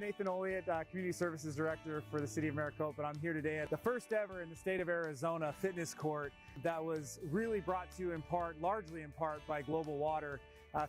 Nathan Oliot, Community Services Director for the City of Maricopa, and I'm here today at the first ever in the state of Arizona fitness court that was really brought to you in part, largely in part, by Global Water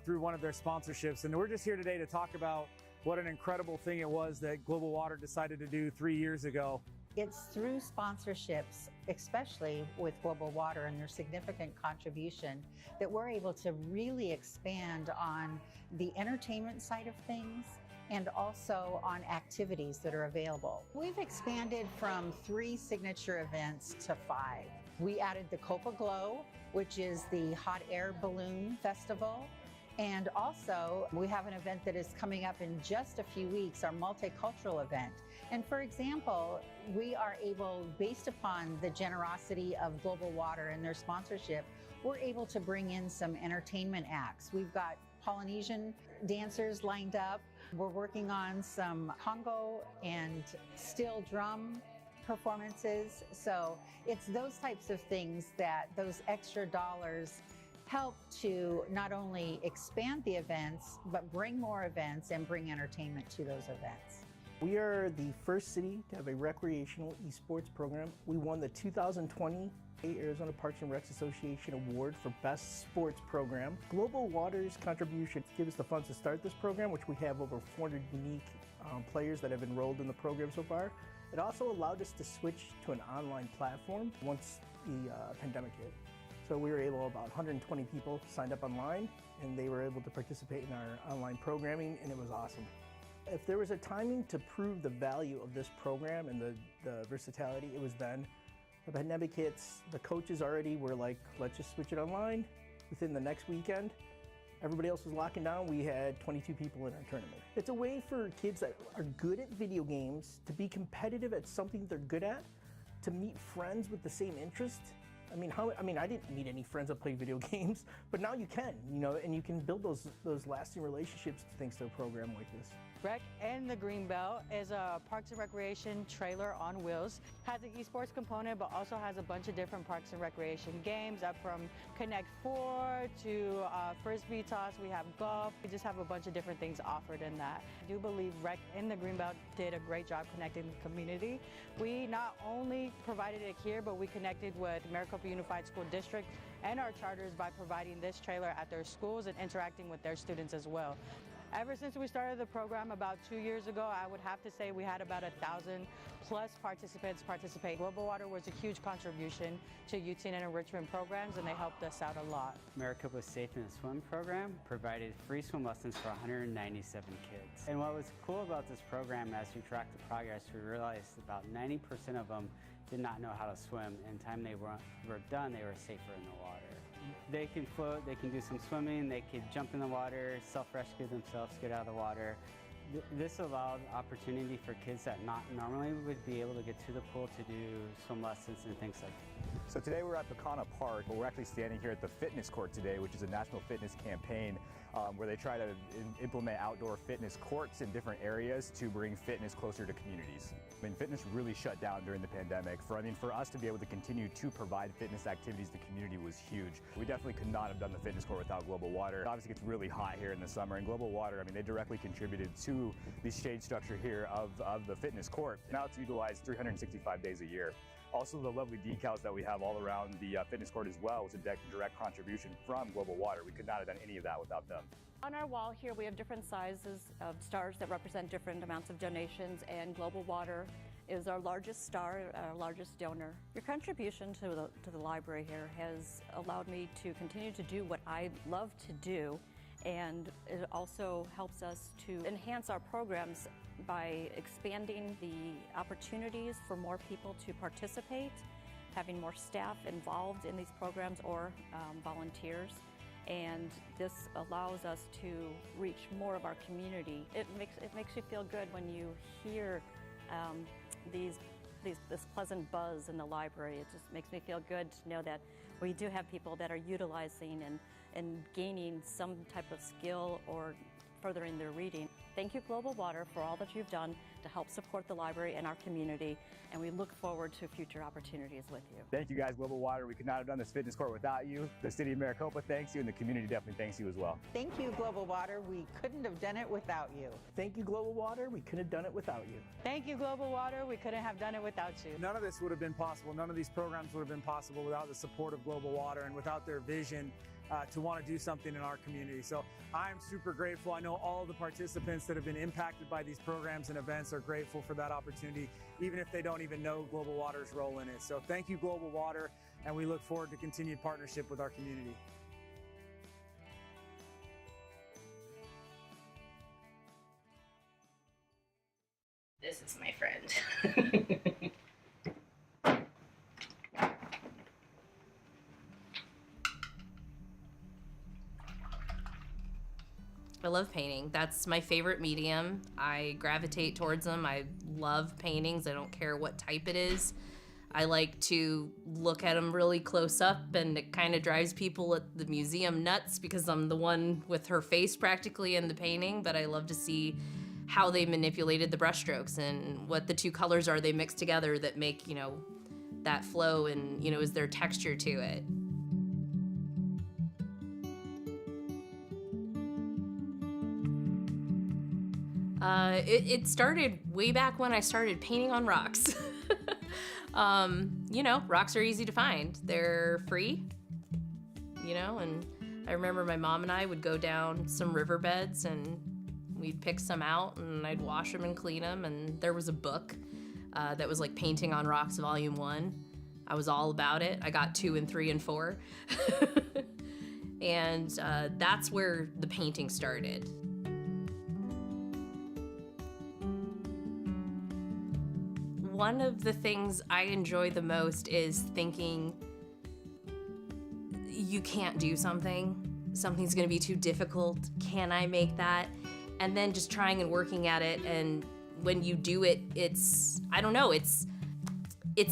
through one of their sponsorships. And we're just here today to talk about what an incredible thing it was that Global Water decided to do 3 years ago. It's through sponsorships, especially with Global Water and their significant contribution, that we're able to really expand on the entertainment side of things and also on activities that are available. We've expanded from 3 signature events to 5. We added the Copa Glow, which is the hot air balloon festival. And also, we have an event that is coming up in just a few weeks, our multicultural event. And for example, we are able, based upon the generosity of Global Water and their sponsorship, we're able to bring in some entertainment acts. We've got Polynesian dancers lined up. We're working on some Congo and steel drum performances. So it's those types of things that those extra dollars help to not only expand the events, but bring more events and bring entertainment to those events. We are the first city to have a recreational esports program. We won the 2020 Arizona Parks and Recs Association Award for Best Sports Program. Global Water's contribution to give us the funds to start this program, which we have over 400 unique players that have enrolled in the program so far. It also allowed us to switch to an online platform once the pandemic hit. So we were able, about 120 people signed up online, and they were able to participate in our online programming, and it was awesome. If there was a timing to prove the value of this program and the versatility, it was then. The pandemic hits, the coaches already were like, let's just switch it online. Within the next weekend, everybody else was locking down. We had 22 people in our tournament. It's a way for kids that are good at video games to be competitive at something they're good at, to meet friends with the same interest. I mean, I didn't meet any friends that play video games, but now you can, and you can build those lasting relationships thanks to a program like this. Rec in the Greenbelt is a Parks and Recreation trailer on wheels. Has an esports component, but also has a bunch of different Parks and Recreation games, up from Connect 4 to Frisbee toss. We have golf. We just have a bunch of different things offered in that. I do believe Rec in the Greenbelt did a great job connecting the community. We not only provided it here, but we connected with Maricopa Unified School District and our charters by providing this trailer at their schools and interacting with their students as well. Ever since we started the program about 2 years ago, I would have to say we had about 1,000 plus participants participate. Global Water was a huge contribution to youth teen and enrichment programs, and they helped us out a lot. Maricopa's Safe in the Swim program provided free swim lessons for 197 kids. And what was cool about this program, as we tracked the progress, we realized about 90% of them did not know how to swim, and time they were done, they were safer in the water. They can float, they can do some swimming, they could jump in the water, self-rescue themselves, get out of the water. This allowed opportunity for kids that not normally would be able to get to the pool to do swim lessons and things like that. So today we're at Pecana Park, but we're actually standing here at the fitness court today, which is a national fitness campaign where they try to implement outdoor fitness courts in different areas to bring fitness closer to communities. I mean, fitness really shut down during the pandemic. For us to be able to continue to provide fitness activities to the community was huge. We definitely could not have done the fitness court without Global Water. It obviously gets really hot here in the summer, and Global Water, I mean, they directly contributed to the shade structure here of the fitness court. Now it's utilized 365 days a year. Also, the lovely decals that we have all around the fitness court as well was a direct contribution from Global Water. We could not have done any of that without them. On our wall here, we have different sizes of stars that represent different amounts of donations, and Global Water is our largest star, our largest donor. Your contribution to the library here has allowed me to continue to do what I love to do, and it also helps us to enhance our programs by expanding the opportunities for more people to participate, having more staff involved in these programs or volunteers. And this allows us to reach more of our community. It makes you feel good when you hear this pleasant buzz in the library. It just makes me feel good to know that we do have people that are utilizing and gaining some type of skill or furthering their reading. thank you, Global Water, for all that you've done to help support the library and our community, and we look forward to future opportunities with you. Thank you guys, Global Water. We could not have done this fitness court without you. The city of Maricopa thanks you, and the community definitely thanks you as well. Thank you, Global Water. We couldn't have done it without you. Thank you, Global Water. We couldn't have done it without you. Thank you, Global Water. We couldn't have done it without you. None of this would have been possible. None of these programs would have been possible without the support of Global Water and without their vision to want to do something in our community. So I'm super grateful. I know all of the participants that have been impacted by these programs and events are grateful for that opportunity, even if they don't even know Global Water's role in it. So thank you, Global Water, and we look forward to continued partnership with our community. This is my friend. I love painting. That's my favorite medium. I gravitate towards them. I love paintings. I don't care what type it is. I like to look at them really close up, and it kind of drives people at the museum nuts because I'm the one with her face practically in the painting, but I love to see how they manipulated the brushstrokes and what the two colors are they mix together that make, you know, that flow and, you know, is there texture to it. It started way back when I started painting on rocks. You know, rocks are easy to find. They're free, you know, and I remember my mom and I would go down some riverbeds and we'd pick some out and I'd wash them and clean them, and there was a book that was like Painting on Rocks Volume 1. I was all about it. I got 2 and 3 and 4. And that's where the painting started. One of the things I enjoy the most is thinking you can't do something. Something's gonna be too difficult. Can I make that? And then just trying and working at it, and when you do it, it's, I don't know, it's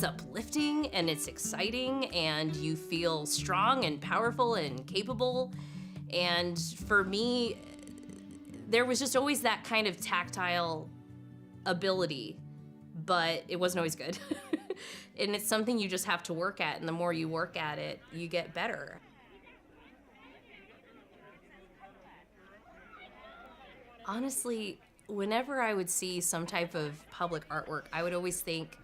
uplifting and it's exciting and you feel strong and powerful and capable. And for me, there was just always that kind of tactile ability, but it wasn't always good. And it's something you just have to work at, and the more you work at it, you get better. Honestly, whenever I would see some type of public artwork, I would always think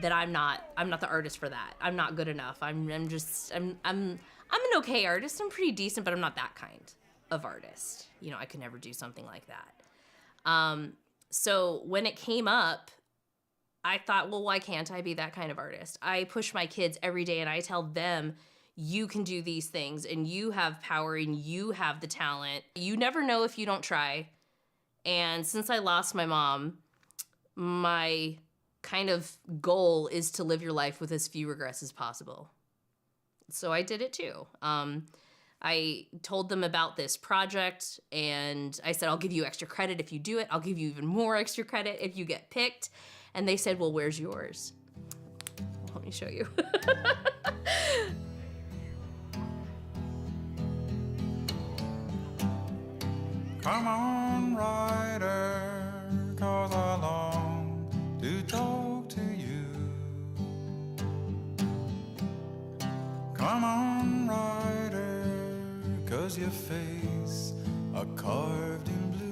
that I'm not the artist for that. I'm not good enough. I'm an okay artist. I'm pretty decent, but I'm not that kind of artist. You know, I could never do something like that. So when it came up, I thought, well, why can't I be that kind of artist? I push my kids every day and I tell them, you can do these things and you have power and you have the talent. You never know if you don't try. And since I lost my mom, my kind of goal is to live your life with as few regrets as possible. So I did it too. I told them about this project and I said, I'll give you extra credit if you do it. I'll give you even more extra credit if you get picked. And they said, well, where's yours? Let me show you. Come on, rider, 'cause I long to talk to you. Come on, rider, 'cause your face are carved in blue.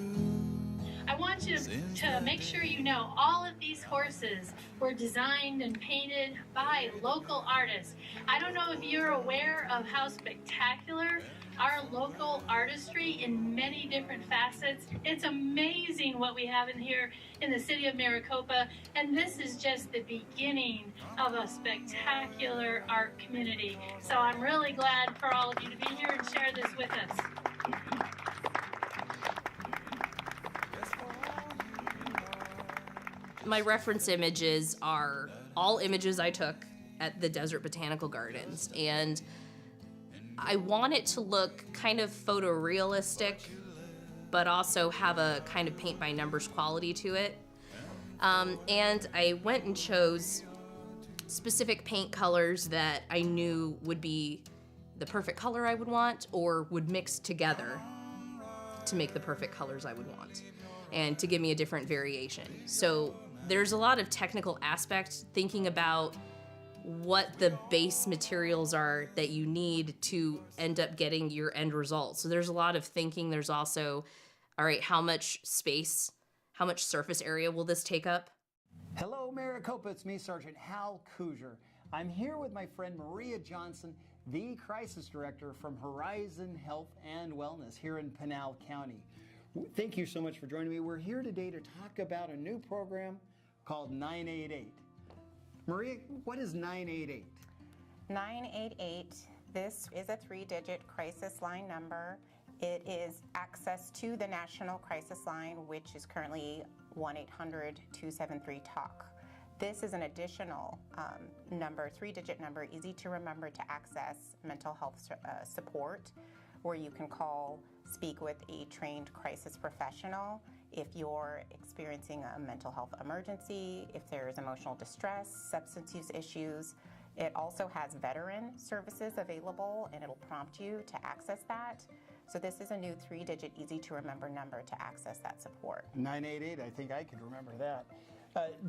I want you to make sure you know all of these horses were designed and painted by local artists. I don't know if you're aware of how spectacular our local artistry in many different facets. It's amazing what we have in here in the city of Maricopa, and this is just the beginning of a spectacular art community. So I'm really glad for all of you to be here and share this with us. My reference images are all images I took at the Desert Botanical Gardens, and I want it to look kind of photorealistic, but also have a kind of paint by numbers quality to it. And I went and chose specific paint colors that I knew would be the perfect color I would want or would mix together. to make the perfect colors I would want and to give me a different variation. So there's a lot of technical aspect thinking about what the base materials are that you need to end up getting your end result. So there's a lot of thinking. There's also, all right, how much space, how much surface area will this take up? Hello, Maricopa. It's me, Sergeant Hal Kuzier. I'm here with my friend Maria Johnson, the Crisis Director from Horizon Health and Wellness here in Pinal County. Thank you so much for joining me. We're here today to talk about a new program called 988. Maria, what is 988? 988, this is a 3-digit crisis line number. It is access to the National Crisis Line, which is currently 1-800-273-TALK. This is an additional number, 3-digit number, easy to remember to access mental health support, where you can call, speak with a trained crisis professional if you're experiencing a mental health emergency, if there's emotional distress, substance use issues. It also has veteran services available, and it'll prompt you to access that. So this is a new 3-digit easy to remember number to access that support. 988, I think I could remember that.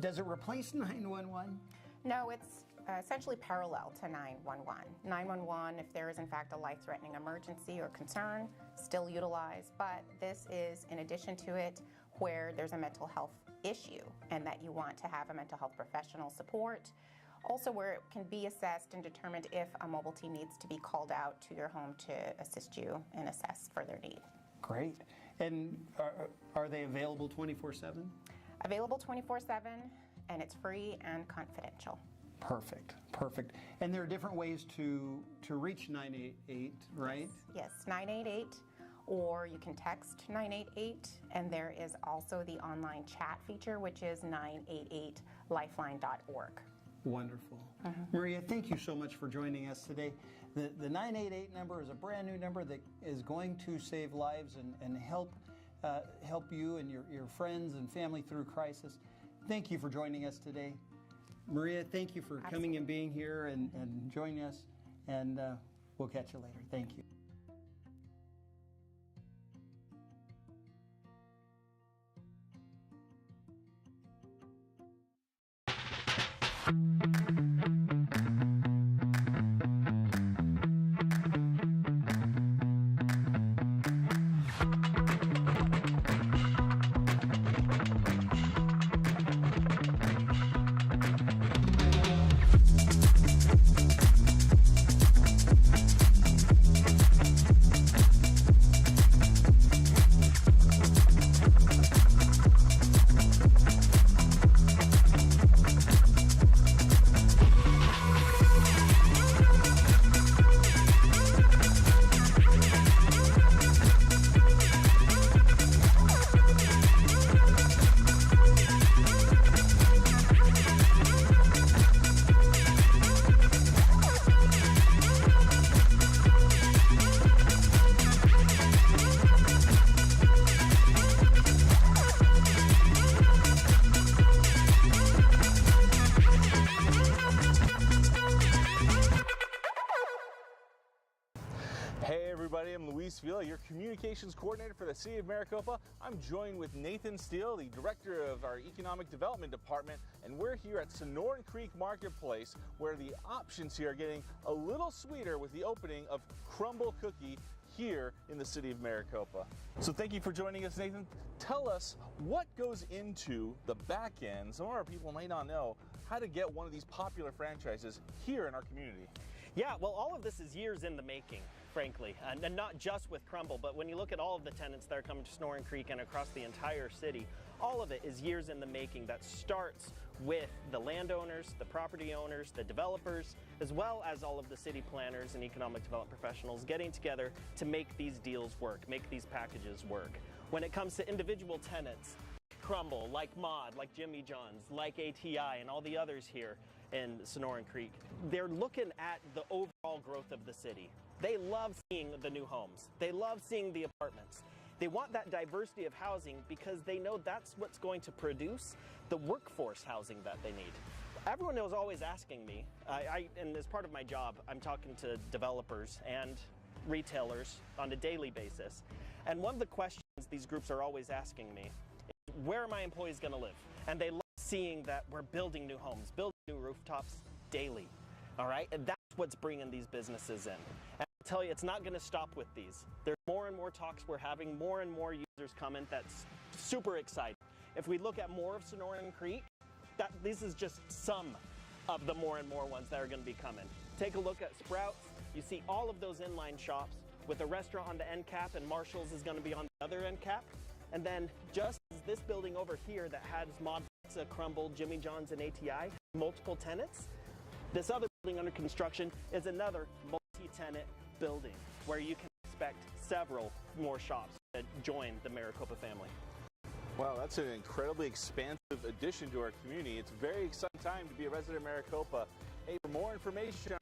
Does it replace 911? No, it's essentially parallel to 911. 911, if there is in fact a life-threatening emergency or concern, still utilized, but this is in addition to it where there's a mental health issue and that you want to have a mental health professional support. Also where it can be assessed and determined if a mobile team needs to be called out to your home to assist you and assess further need. Great. And are they available 24/7? Available 24/7, and it's free and confidential. Perfect, perfect. And there are different ways to reach 988, right? Yes, 988, or you can text 988, and there is also the online chat feature, which is 988lifeline.org. Wonderful. Maria, thank you so much for joining us today. The 988 number is a brand new number that is going to save lives and help you and your friends and family through crisis. Thank you for joining us today. Maria, thank you for coming and being here and joining us, and we'll catch you later. Thank you. Your communications coordinator for the City of Maricopa. I'm joined with Nathan Steele, the director of our Economic Development Department, and we're here at Sonoran Creek Marketplace, where the options here are getting a little sweeter with the opening of Crumble Cookie here in the City of Maricopa. So thank you for joining us, Nathan. Tell us what goes into the back end. Some of our people may not know how to get one of these popular franchises here in our community. Yeah, well, all of this is years in the making, frankly, and not just with Crumble, but when you look at all of the tenants that are coming to Sonoran Creek and across the entire city, all of it is years in the making that starts with the landowners, the property owners, the developers, as well as all of the city planners and economic development professionals getting together to make these deals work, make these packages work. When it comes to individual tenants, Crumble, like Mod, like Jimmy John's, like ATI, and all the others here in Sonoran Creek, they're looking at the overall growth of the city. They love seeing the new homes. They love seeing the apartments. They want that diversity of housing because they know that's what's going to produce the workforce housing that they need. Everyone is always asking me, and as part of my job, I'm talking to developers and retailers on a daily basis. And one of the questions these groups are always asking me is, where are my employees going to live? And they love seeing that we're building new homes, building new rooftops daily. All right, and that's what's bringing these businesses in. And I'll tell you, it's not going to stop with these. There's more and more talks we're having, more and more users coming. That's super exciting. If we look at more of Sonoran Creek, this is just some of the more and more ones that are going to be coming. Take a look at Sprouts. You see all of those inline shops with a restaurant on the end cap, and Marshall's is going to be on the other end cap. And then just as this building over here that has Mod Pizza, Crumble, Jimmy John's, and ATI, multiple tenants, this other building under construction is another multi-tenant building where you can expect several more shops to join the Maricopa family. Wow, that's an incredibly expansive addition to our community. It's a very exciting time to be a resident of Maricopa. Hey, for more information on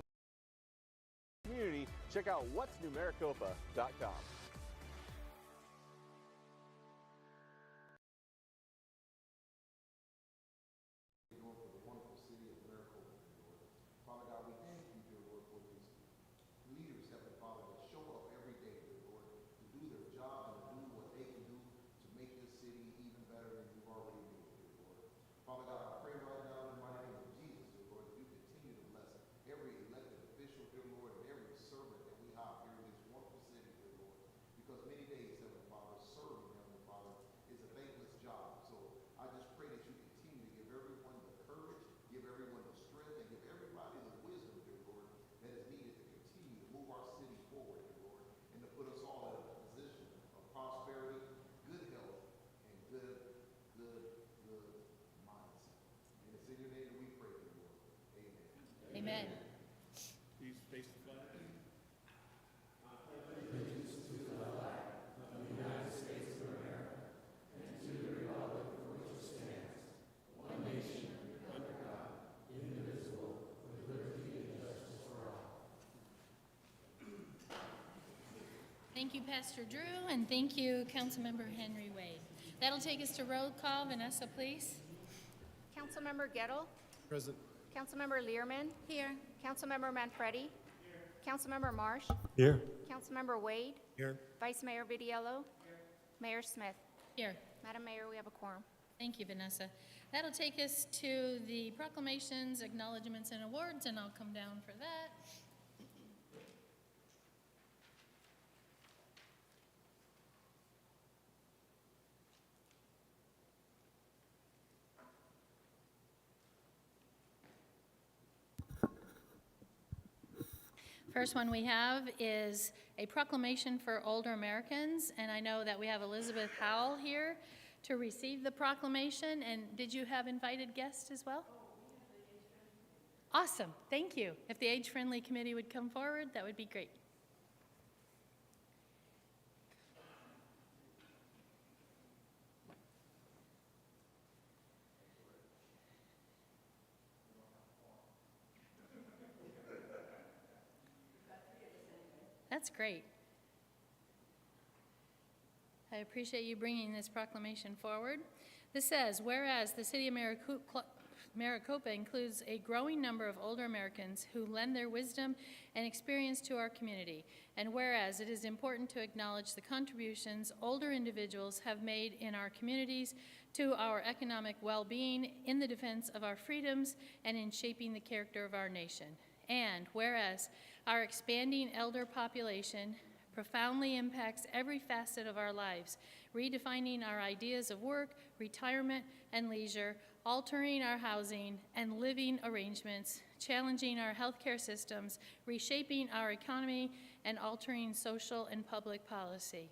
the community, check out what'snewmaricopa.com. Father God, we thank you, dear Lord, for these leaders, Heavenly Father, that show up every day, dear Lord, to do their job and to do what they can do to make this city even better than you've already made it, dear Lord. Father God, I pray right now in the mighty name of Jesus, dear Lord, that you continue to bless every elected official, dear Lord, and every servant that we have here in this wonderful city, dear Lord. Because many days, Heavenly Father, serving, Heavenly Father, is a thankless job. So I just pray that you continue to give everyone the courage, give everyone the strength, and give everybody the wisdom, dear Lord, that is needed to continue to move our city forward, dear Lord, and to put us all in a position of prosperity, good health, and good mindset. And it's in your name that we pray, dear Lord. Amen. Amen. Please face the flag. Thank you, Pastor Drew, and thank you, Councilmember Henry Wade. That'll take us to roll call. Vanessa, please. Councilmember Gettle. Present. Councilmember Learman. Here. Councilmember Manfredi. Councilmember Marsh. Here. Councilmember Wade. Here. Vice Mayor Vidiello. Mayor Smith. Here. Madam Mayor, we have a quorum. Thank you, Vanessa. That'll take us to the proclamations, acknowledgements, and awards, and I'll come down for that. First one we have is a proclamation for older Americans, and I know that we have Elizabeth Howell here to receive the proclamation. And did you have invited guests as well? Awesome, thank you. If the age-friendly committee would come forward, that would be great. That's great. I appreciate you bringing this proclamation forward. This says, whereas the city of Maricopa includes a growing number of older Americans who lend their wisdom and experience to our community, and whereas it is important to acknowledge the contributions older individuals have made in our communities to our economic well-being, in the defense of our freedoms, and in shaping the character of our nation. And whereas our expanding elder population profoundly impacts every facet of our lives, redefining our ideas of work, retirement, and leisure, altering our housing and living arrangements, challenging our healthcare systems, reshaping our economy, and altering social and public policy.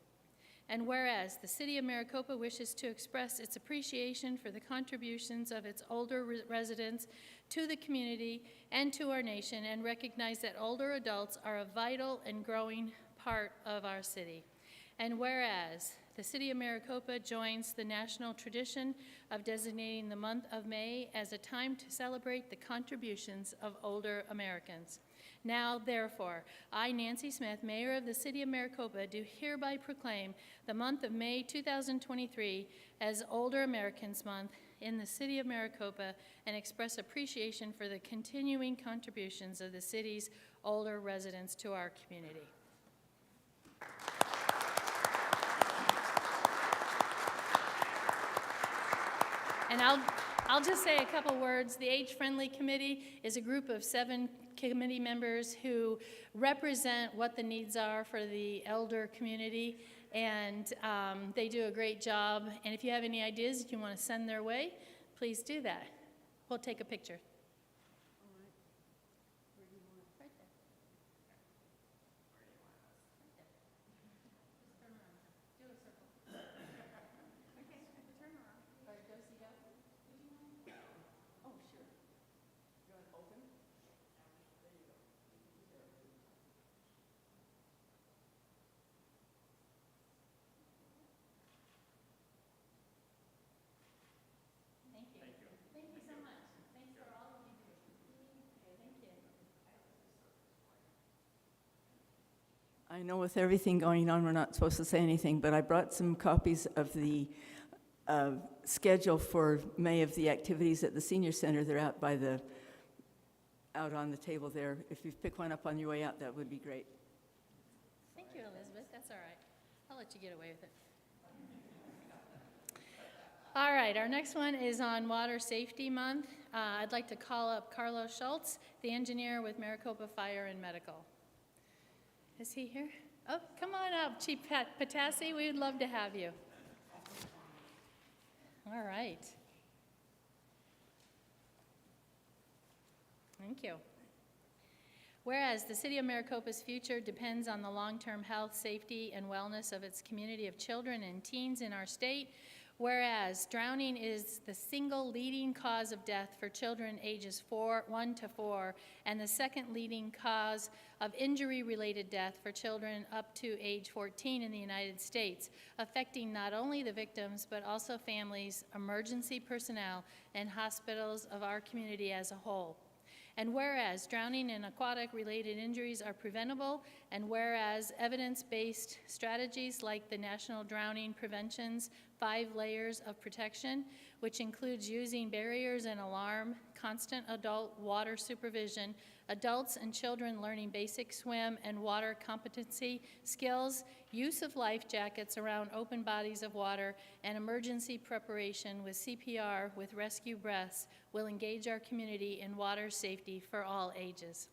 And whereas the city of Maricopa wishes to express its appreciation for the contributions of its older residents to the community and to our nation, and recognize that older adults are a vital and growing part of our city. And whereas the city of Maricopa joins the national tradition of designating the month of May as a time to celebrate the contributions of older Americans. Now, therefore, I, Nancy Smith, Mayor of the City of Maricopa, do hereby proclaim the month of May 2023 as Older Americans Month in the City of Maricopa, and express appreciation for the continuing contributions of the city's older residents to our community. And I'll just say a couple words. The Age Friendly Committee is a group of 7 committee members who represent what the needs are for the elder community, and they do a great job. And if you have any ideas that you want to send their way, please do that. We'll take a picture. I know with everything going on, we're not supposed to say anything, but I brought some copies of the schedule for May of the activities at the Senior Center. They're out on the table there. If you pick one up on your way out, that would be great. Thank you, Elizabeth. That's all right. I'll let you get away with it. All right, our next one is on Water Safety Month. I'd like to call up Carlos Schultz, the engineer with Maricopa Fire and Medical. Is he here? Oh, come on up, Chief Patassi. We would love to have you. All right. Thank you. Whereas the City of Maricopa's future depends on the long-term health, safety, and wellness of its community of children and teens in our state, whereas drowning is the single leading cause of death for children ages 1 to 4, and the second leading cause of injury-related death for children up to age 14 in the United States, affecting not only the victims, but also families, emergency personnel, and hospitals of our community as a whole. And whereas drowning and aquatic-related injuries are preventable, and whereas evidence-based strategies like the National Drowning Prevention's 5 layers of protection, which includes using barriers and alarm, constant adult water supervision, adults and children learning basic swim and water competency skills, use of life jackets around open bodies of water, and emergency preparation with CPR with rescue breaths will engage our community in water safety for all ages.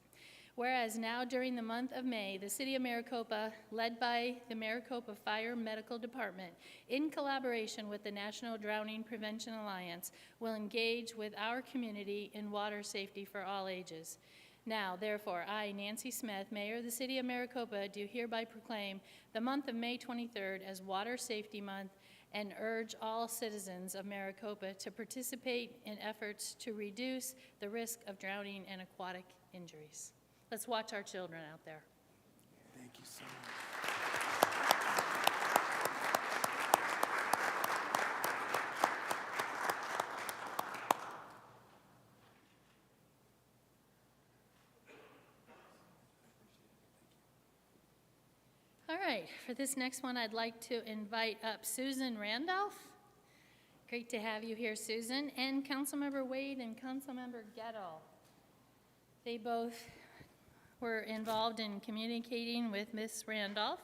Whereas now during the month of May, the City of Maricopa, led by the Maricopa Fire Medical Department, in collaboration with the National Drowning Prevention Alliance, will engage with our community in water safety for all ages. Now, therefore, I, Nancy Smith, Mayor of the City of Maricopa, do hereby proclaim the month of May 23rd as Water Safety Month and urge all citizens of Maricopa to participate in efforts to reduce the risk of drowning and aquatic injuries. Let's watch our children out there. Thank you so much. All right, for this next one, I'd like to invite up Susan Randolph. Great to have you here, Susan, and Councilmember Wade and Councilmember Gettle. They both were involved in communicating with Miss Randolph.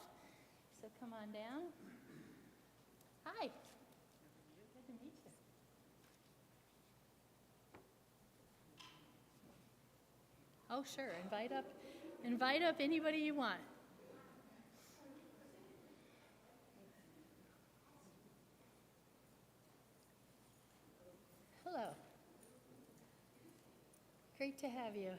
So come on down. Hi. Good to meet you. Oh, sure. Invite up anybody you want. Hello. Great to have you.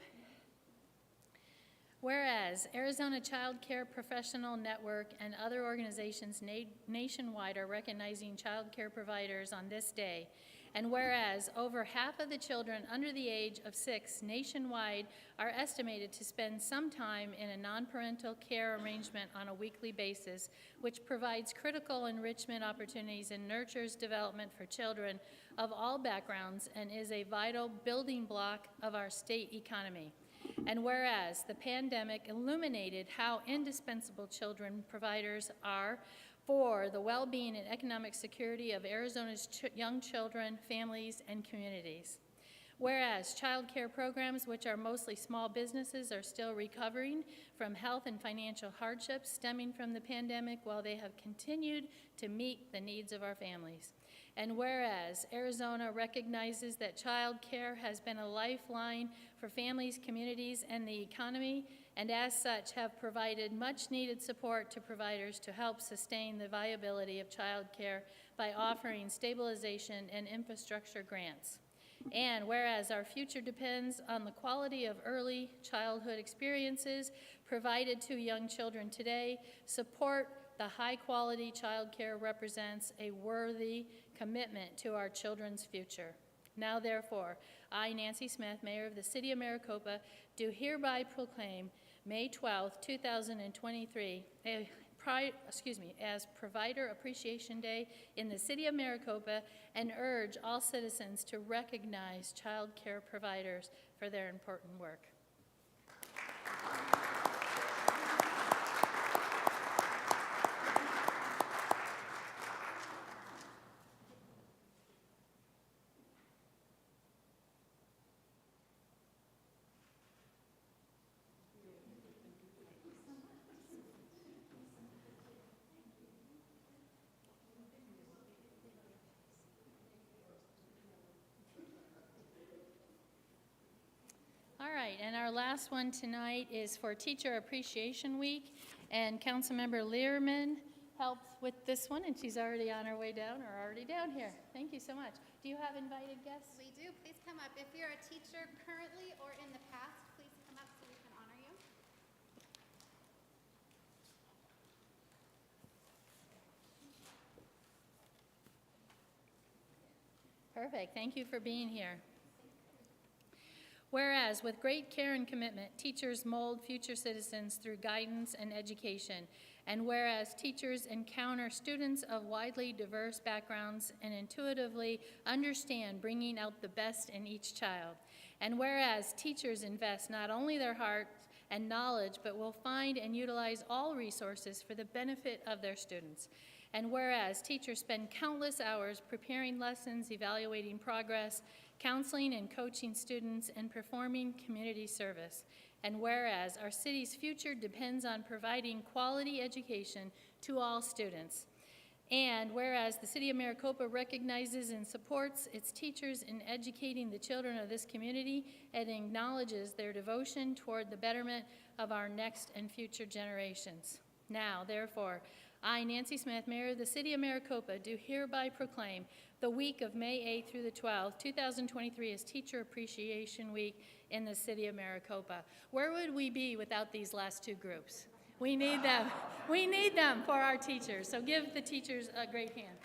Whereas Arizona Child Care Professional Network and other organizations nationwide are recognizing child care providers on this day, and whereas over half of the children under the age of 6 nationwide are estimated to spend some time in a non-parental care arrangement on a weekly basis, which provides critical enrichment opportunities and nurtures development for children of all backgrounds and is a vital building block of our state economy. And whereas the pandemic illuminated how indispensable children providers are for the well-being and economic security of Arizona's young children, families, and communities. Whereas child care programs, which are mostly small businesses, are still recovering from health and financial hardships stemming from the pandemic while they have continued to meet the needs of our families. And whereas Arizona recognizes that child care has been a lifeline for families, communities, and the economy, and as such have provided much needed support to providers to help sustain the viability of child care by offering stabilization and infrastructure grants. And whereas our future depends on the quality of early childhood experiences provided to young children today, support the high-quality child care represents a worthy commitment to our children's future. Now, therefore, I, Nancy Smith, Mayor of the City of Maricopa, do hereby proclaim May 12, 2023, as Provider Appreciation Day in the City of Maricopa and urge all citizens to recognize child care providers for their important work. All right, and our last one tonight is for Teacher Appreciation Week, and Councilmember Learman helped with this one, and she's already on her way down, or already down here. Thank you so much. Do you have invited guests? We do. Please come up. If you're a teacher currently or in the past, please come up so we can honor you. Perfect. Thank you for being here. Whereas, with great care and commitment, teachers mold future citizens through guidance and education. And whereas teachers encounter students of widely diverse backgrounds and intuitively understand bringing out the best in each child. And whereas teachers invest not only their hearts and knowledge, but will find and utilize all resources for the benefit of their students. And whereas teachers spend countless hours preparing lessons, evaluating progress, counseling and coaching students, and performing community service. And whereas our city's future depends on providing quality education to all students. And whereas the City of Maricopa recognizes and supports its teachers in educating the children of this community and acknowledges their devotion toward the betterment of our next and future generations. Now, therefore, I, Nancy Smith, Mayor of the City of Maricopa, do hereby proclaim the week of May 8th through the 12th, 2023 as Teacher Appreciation Week in the City of Maricopa. Where would we be without these last two groups? We need them. We need them for our teachers. So give the teachers a great hand.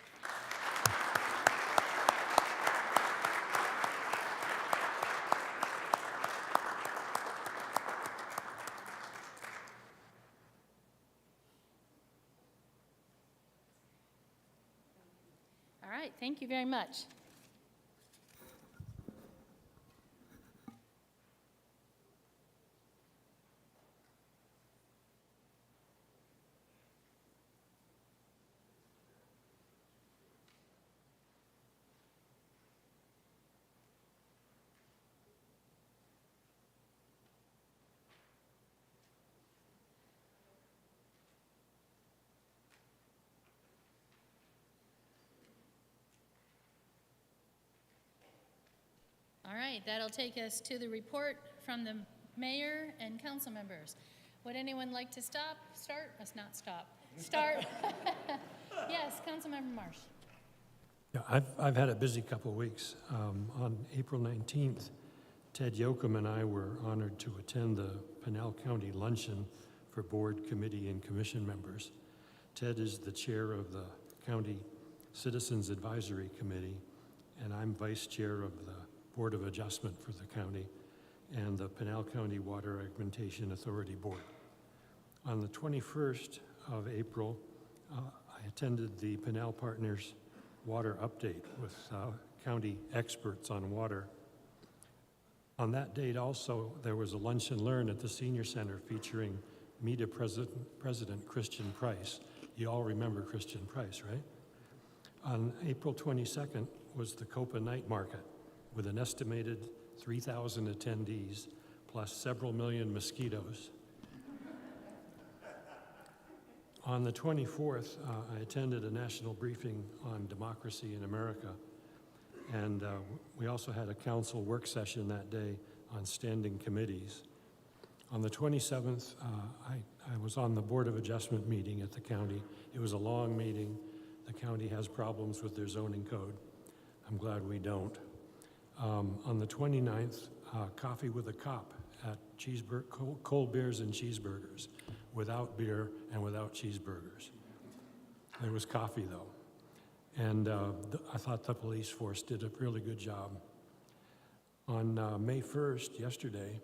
All right, thank you very much. All right, that'll take us to the report from the mayor and council members. Would anyone like to start? Start. Yes, Councilmember Marsh. Yeah, I've had a busy couple of weeks. On April 19th, Ted Yoakum and I were honored to attend the Pinal County Luncheon for board, committee, and commission members. Ted is the chair of the County Citizens Advisory Committee, and I'm vice chair of the Board of Adjustment for the county and the Pinal County Water Augmentation Authority Board. On the 21st of April, I attended the Pinal Partners Water Update with county experts on water. On that date also, there was a lunch and learn at the Senior Center featuring MEDA President Christian Price. You all remember Christian Price, right? On April 22nd was the Copa Night Market with an estimated 3,000 attendees, plus several million mosquitoes. On the 24th, I attended a national briefing on democracy in America, and we also had a council work session that day on standing committees. On the 27th, I was on the Board of Adjustment meeting at the county. It was a long meeting. The county has problems with their zoning code. I'm glad we don't. On the 29th, coffee with a cop at cold beers and cheeseburgers, without beer and without cheeseburgers. There was coffee though. And I thought the police force did a really good job. On May 1st, yesterday,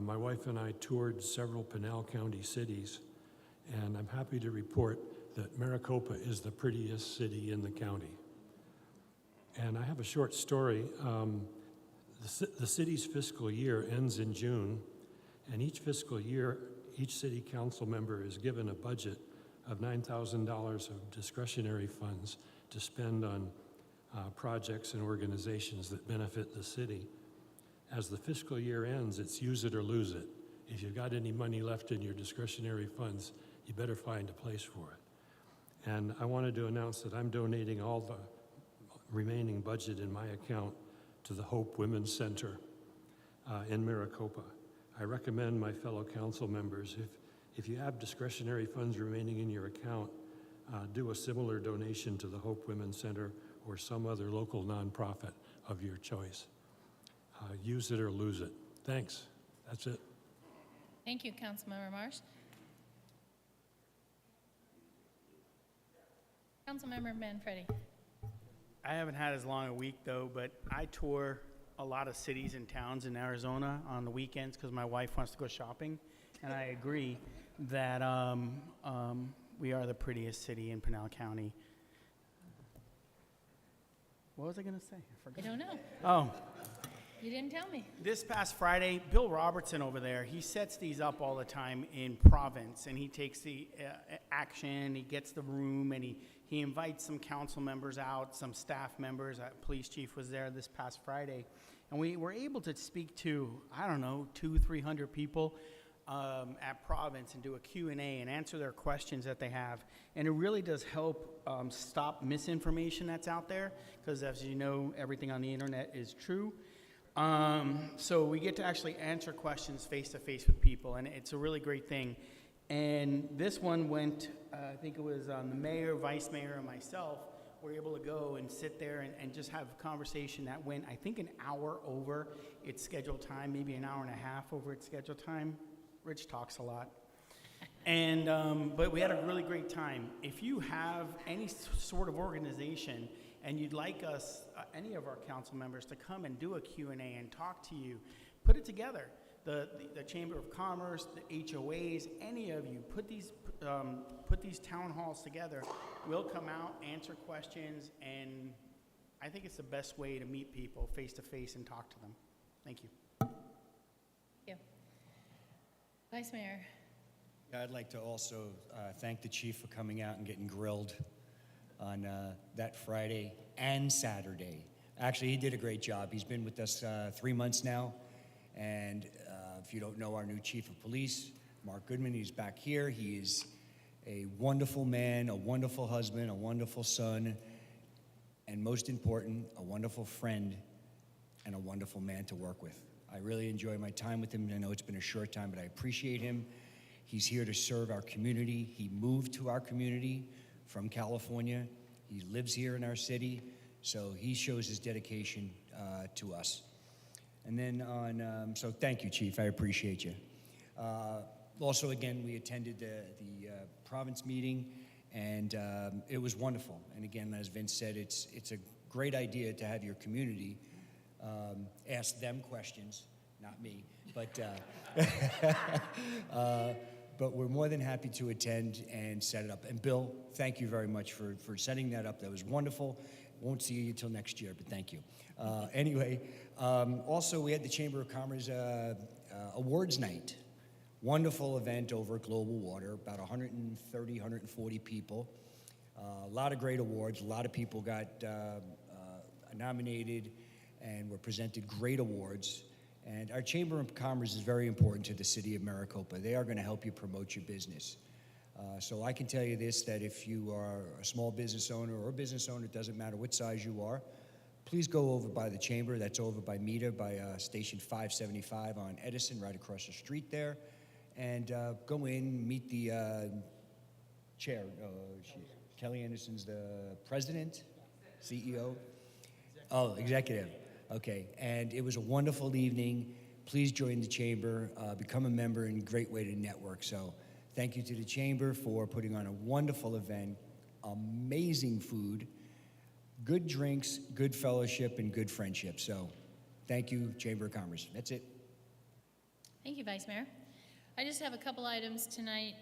my wife and I toured several Pinal County cities, and I'm happy to report that Maricopa is the prettiest city in the county. And I have a short story. The city's fiscal year ends in June, and each fiscal year, each city council member is given a budget of $9,000 of discretionary funds to spend on projects and organizations that benefit the city. As the fiscal year ends, it's use it or lose it. If you've got any money left in your discretionary funds, you better find a place for it. And I wanted to announce that I'm donating all the remaining budget in my account to the Hope Women's Center in Maricopa. I recommend my fellow council members, if you have discretionary funds remaining in your account, do a similar donation to the Hope Women's Center or some other local nonprofit of your choice. Use it or lose it. Thanks. That's it. Thank you, Councilmember Marsh. Councilmember Manfredi. I haven't had as long a week though, but I tour a lot of cities and towns in Arizona on the weekends because my wife wants to go shopping, and I agree that we are the prettiest city in Pinal County. What was I going to say? I forgot. I don't know. Oh. You didn't tell me. This past Friday, Bill Robertson over there, he sets these up all the time in Province, and he takes the action, he gets the room, and he invites some council members out, some staff members. Police chief was there this past Friday, and we were able to speak to, I don't know, 200-300 people at Province and do a Q&A and answer their questions that they have. And it really does help stop misinformation that's out there, because as you know, everything on the internet is true. So we get to actually answer questions face-to-face with people, and it's a really great thing. And this one went, I think it was the mayor, vice mayor, and myself were able to go and sit there and just have a conversation that went, I think, an hour over its scheduled time, maybe an hour and a half over its scheduled time. Rich talks a lot. And, but we had a really great time. If you have any sort of organization and you'd like us, any of our council members, to come and do a Q&A and talk to you, put it together. The Chamber of Commerce, the HOAs, any of you, put these town halls together. We'll come out, answer questions, and I think it's the best way to meet people face to face and talk to them. Thank you. Thank you. Vice Mayor. Yeah, I'd like to also thank the chief for coming out and getting grilled on that Friday and Saturday. Actually, he did a great job. He's been with us 3 months now. And if you don't know our new chief of police, Mark Goodman, he's back here. He is a wonderful man, a wonderful husband, a wonderful son, and most important, a wonderful friend and a wonderful man to work with. I really enjoy my time with him. I know it's been a short time, but I appreciate him. He's here to serve our community. He moved to our community from California. He lives here in our city, so he shows his dedication to us. And then on, so thank you, Chief, I appreciate you. Also, again, we attended the province meeting, and it was wonderful. And again, as Vince said, it's a great idea to have your community ask them questions, not me, but but we're more than happy to attend and set it up. And Bill, thank you very much for setting that up. That was wonderful. Won't see you until next year, but thank you. Anyway, also we had the Chamber of Commerce Awards Night. Wonderful event over at Global Water, about 130, 140 people. A lot of great awards. A lot of people got nominated and were presented great awards. And our Chamber of Commerce is very important to the city of Maricopa. They are going to help you promote your business. So I can tell you this, that if you are a small business owner or a business owner, it doesn't matter what size you are, please go over by the Chamber. That's over by META, by Station 575 on Edison, right across the street there. And go in, meet the chair. Kelly Anderson's the president, CEO? Oh, executive. Okay, and it was a wonderful evening. Please join the Chamber, become a member, and a great way to network. So thank you to the Chamber for putting on a wonderful event, amazing food, good drinks, good fellowship, and good friendship. So thank you, Chamber of Commerce. That's it. Thank you, Vice Mayor. I just have a couple items tonight.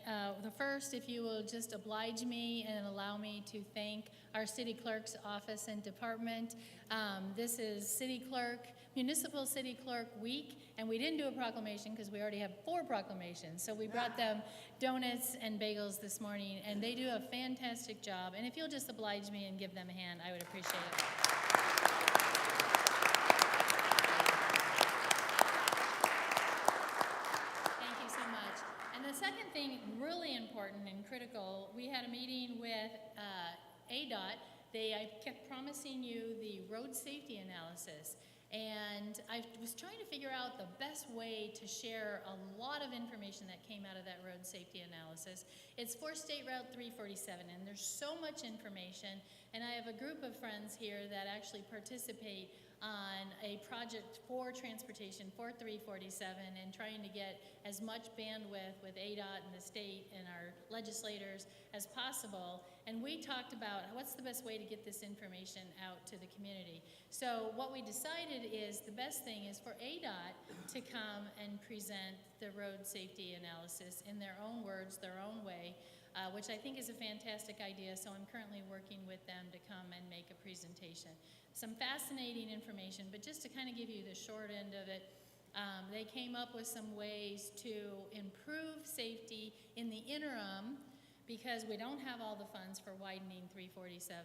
The first, if you will just oblige me and allow me to thank our city clerk's office and department. This is Municipal City Clerk Week, and we didn't do a proclamation because we already have 4 proclamations. So we brought them donuts and bagels this morning, and they do a fantastic job. And if you'll just oblige me and give them a hand, I would appreciate it. The second thing, really important and critical, we had a meeting with ADOT. I kept promising you the road safety analysis, and I was trying to figure out the best way to share a lot of information that came out of that road safety analysis. It's for State Route 347, and there's so much information, and I have a group of friends here that actually participate on a project for transportation for 347 and trying to get as much bandwidth with ADOT and the state and our legislators as possible. And we talked about what's the best way to get this information out to the community. So what we decided is the best thing is for ADOT to come and present the road safety analysis in their own words, their own way, which I think is a fantastic idea. So I'm currently working with them to come and make a presentation. Some fascinating information, but just to kind of give you the short end of it, they came up with some ways to improve safety in the interim because we don't have all the funds for widening 347.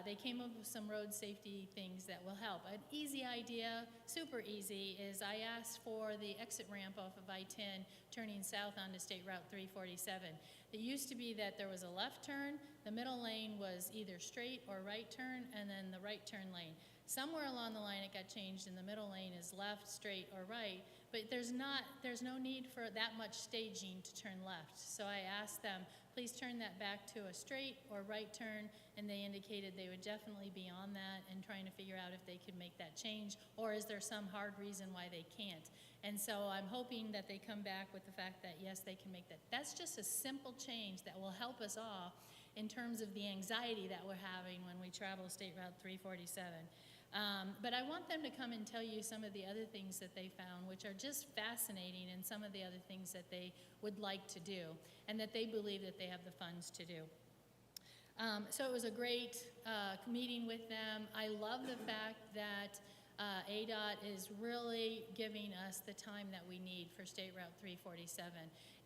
They came up with some road safety things that will help. An easy idea, super easy, is I asked for the exit ramp off of I-10 turning south onto State Route 347. It used to be that there was a left turn, the middle lane was either straight or right turn, and then the right turn lane. Somewhere along the line it got changed and the middle lane is left, straight, or right, but there's no need for that much staging to turn left. So I asked them, please turn that back to a straight or right turn, and they indicated they would definitely be on that and trying to figure out if they could make that change, or is there some hard reason why they can't. And so I'm hoping that they come back with the fact that yes, they can make that. That's just a simple change that will help us all in terms of the anxiety that we're having when we travel State Route 347. But I want them to come and tell you some of the other things that they found, which are just fascinating, and some of the other things that they would like to do and that they believe that they have the funds to do. So it was a great meeting with them. I love the fact that ADOT is really giving us the time that we need for State Route 347.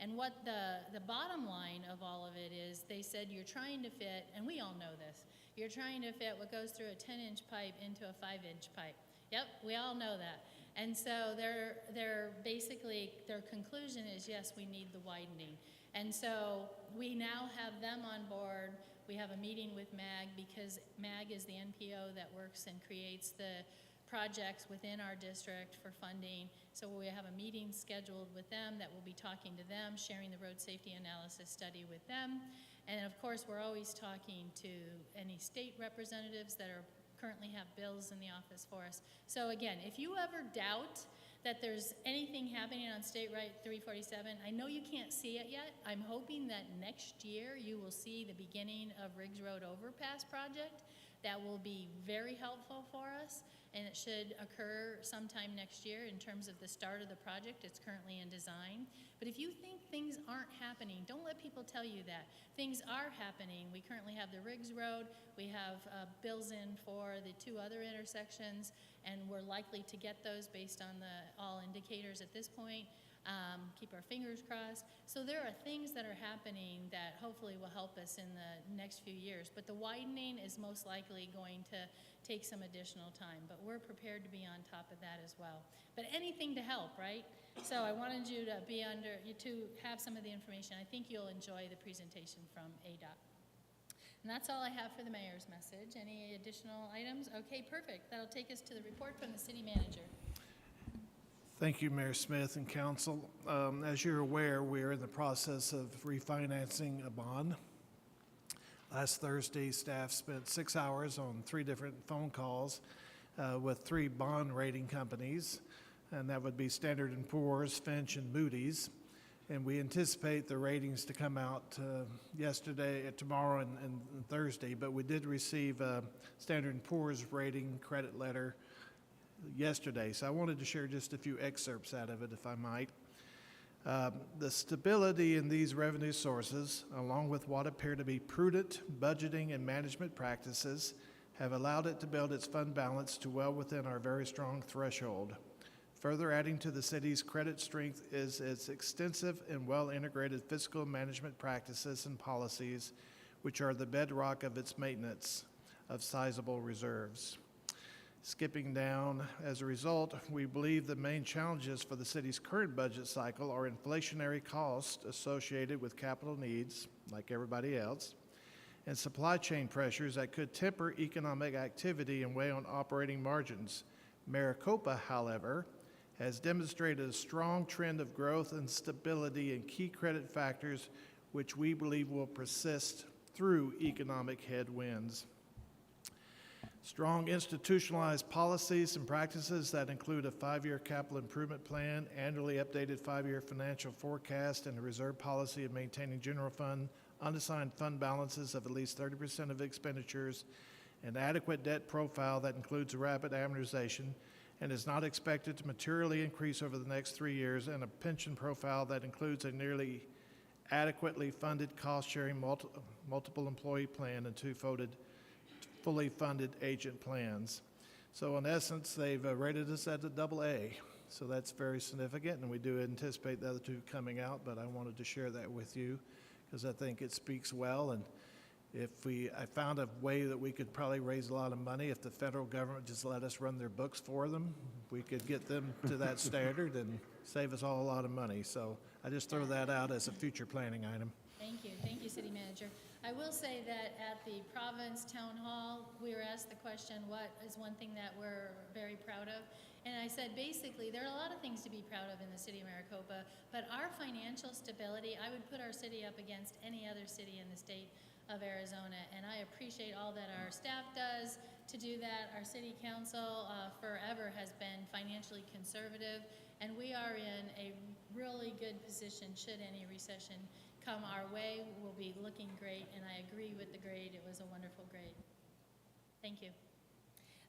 And what the bottom line of all of it is, they said you're trying to fit, and we all know this, you're trying to fit what goes through a 10-inch pipe into a 5-inch pipe. Yep, we all know that. And so they're basically, their conclusion is, yes, we need the widening. And so we now have them on board. We have a meeting with MAG because MAG is the NPO that works and creates the projects within our district for funding. So we have a meeting scheduled with them that we'll be talking to them, sharing the road safety analysis study with them. And of course, we're always talking to any state representatives that currently have bills in the office for us. So again, if you ever doubt that there's anything happening on State Route 347, I know you can't see it yet. I'm hoping that next year you will see the beginning of Riggs Road Overpass project. That will be very helpful for us, and it should occur sometime next year in terms of the start of the project. It's currently in design. But if you think things aren't happening, don't let people tell you that. Things are happening. We currently have the Riggs Road. We have bills in for the 2 other intersections, and we're likely to get those based on all indicators at this point. Keep our fingers crossed. So there are things that are happening that hopefully will help us in the next few years. But the widening is most likely going to take some additional time. But we're prepared to be on top of that as well. But anything to help, right? So I wanted you to have some of the information. I think you'll enjoy the presentation from ADOT. And that's all I have for the mayor's message. Any additional items? Okay, perfect. That'll take us to the report from the city manager. Thank you, Mayor Smith and council. As you're aware, we're in the process of refinancing a bond. Last Thursday, staff spent 6 hours on 3 different phone calls with 3 bond rating companies, and that would be Standard & Poor's, Fitch, and Moody's. And we anticipate the ratings to come out tomorrow and Thursday, but we did receive a Standard & Poor's rating credit letter yesterday, so I wanted to share just a few excerpts out of it, if I might. The stability in these revenue sources, along with what appear to be prudent budgeting and management practices, have allowed it to build its fund balance to well within our very strong threshold. Further adding to the city's credit strength is its extensive and well-integrated fiscal management practices and policies, which are the bedrock of its maintenance of sizable reserves. Skipping down, as a result, we believe the main challenges for the city's current budget cycle are inflationary costs associated with capital needs, like everybody else, and supply chain pressures that could temper economic activity and weigh on operating margins. Maricopa, however, has demonstrated a strong trend of growth and stability in key credit factors, which we believe will persist through economic headwinds. Strong institutionalized policies and practices that include a 5-year capital improvement plan, annually updated 5-year financial forecast, and a reserve policy of maintaining general fund unassigned fund balances of at least 30% of expenditures, an adequate debt profile that includes a rapid amortization and is not expected to materially increase over the next 3 years, and a pension profile that includes a nearly adequately funded cost-sharing multiple employee plan and 2 fully funded agent plans. So in essence, they've rated us at a AA. So that's very significant, and we do anticipate the other 2 coming out, but I wanted to share that with you because I think it speaks well. And I found a way that we could probably raise a lot of money if the federal government just let us run their books for them. We could get them to that standard and save us all a lot of money. So I just throw that out as a future planning item. Thank you, City Manager. I will say that at the Province Town Hall, we were asked the question, what is one thing that we're very proud of? And I said, basically, there are a lot of things to be proud of in the city of Maricopa, but our financial stability, I would put our city up against any other city in the state of Arizona, and I appreciate all that our staff does to do that. Our city council forever has been financially conservative, and we are in a really good position should any recession come our way. We'll be looking great, and I agree with the grade. It was a wonderful grade. Thank you.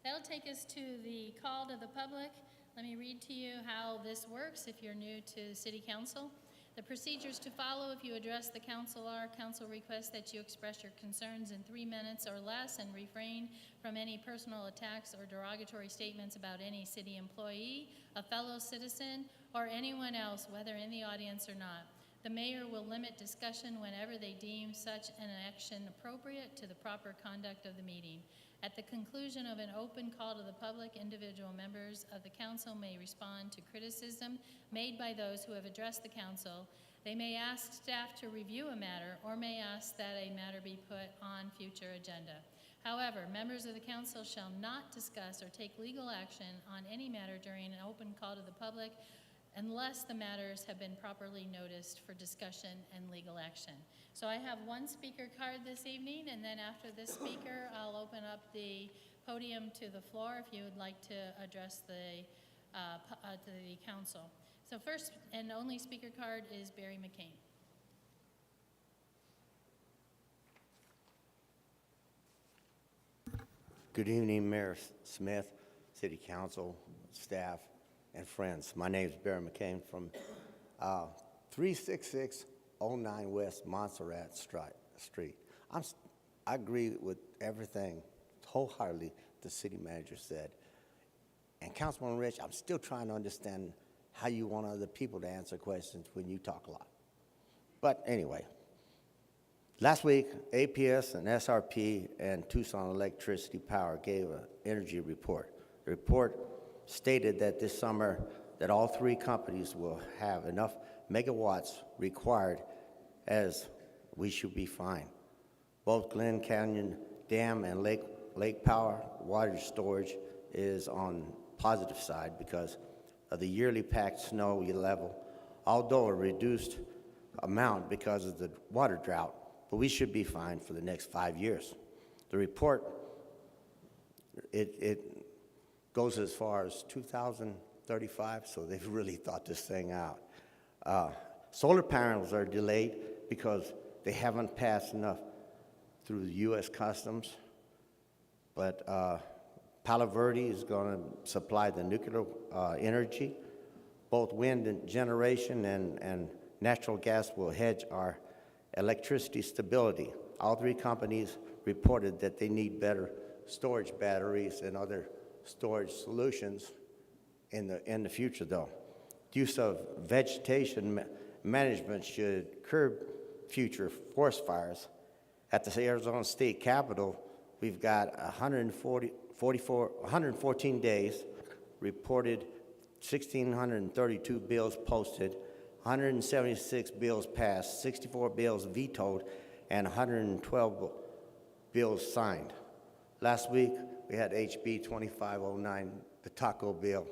That'll take us to the call to the public. Let me read to you how this works if you're new to City Council. The procedures to follow if you address the council are: council requests that you express your concerns in 3 minutes or less and refrain from any personal attacks or derogatory statements about any city employee, a fellow citizen, or anyone else, whether in the audience or not. The mayor will limit discussion whenever they deem such an action appropriate to the proper conduct of the meeting. At the conclusion of an open call to the public, individual members of the council may respond to criticism made by those who have addressed the council. They may ask staff to review a matter or may ask that a matter be put on future agenda. However, members of the council shall not discuss or take legal action on any matter during an open call to the public unless the matters have been properly noticed for discussion and legal action. So I have 1 speaker card this evening, and then after this speaker, I'll open up the podium to the floor if you would like to address the council. So first and only speaker card is Barry McCain. Good evening, Mayor Smith, City Council, staff, and friends. My name is Barry McCain from 36609 West Montserrat Street. I agree with everything wholeheartedly the city manager said. And Councilman Rich, I'm still trying to understand how you want other people to answer questions when you talk a lot. But anyway, last week, APS and SRP and Tucson Electricity Power gave an energy report. The report stated that this summer that all three companies will have enough megawatts required, as we should be fine. Both Glen Canyon Dam and Lake Power water storage is on positive side because of the yearly packed snow level, although a reduced amount because of the water drought, but we should be fine for the next 5 years. The report, it goes as far as 2035, so they've really thought this thing out. Solar panels are delayed because they haven't passed enough through the U.S. Customs, but Palo Verde is going to supply the nuclear energy. Both wind and generation and natural gas will hedge our electricity stability. All three companies reported that they need better storage batteries and other storage solutions in the future, though. Use of vegetation management should curb future forest fires. At the Arizona State Capitol, we've got 114 days reported, 1,632 bills posted, 176 bills passed, 64 bills vetoed, and 112 bills signed. Last week, we had HB 2509, the taco bill.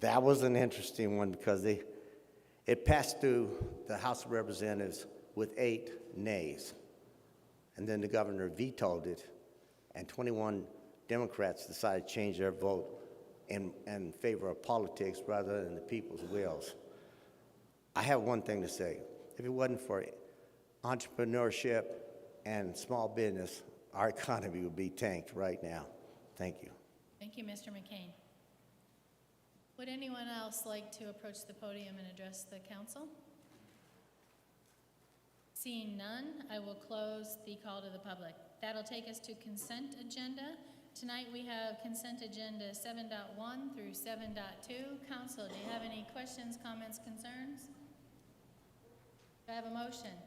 That was an interesting one because it passed through the House of Representatives with 8 nays. And then the governor vetoed it, and 21 Democrats decided to change their vote in favor of politics rather than the people's wills. I have one thing to say. If it wasn't for entrepreneurship and small business, our economy would be tanked right now. Thank you. Thank you, Mr. McCain. Would anyone else like to approach the podium and address the council? Seeing none, I will close the call to the public. That'll take us to consent agenda. Tonight we have consent agenda 7.1 through 7.2. Council, do you have any questions, comments, concerns? Do I have a motion?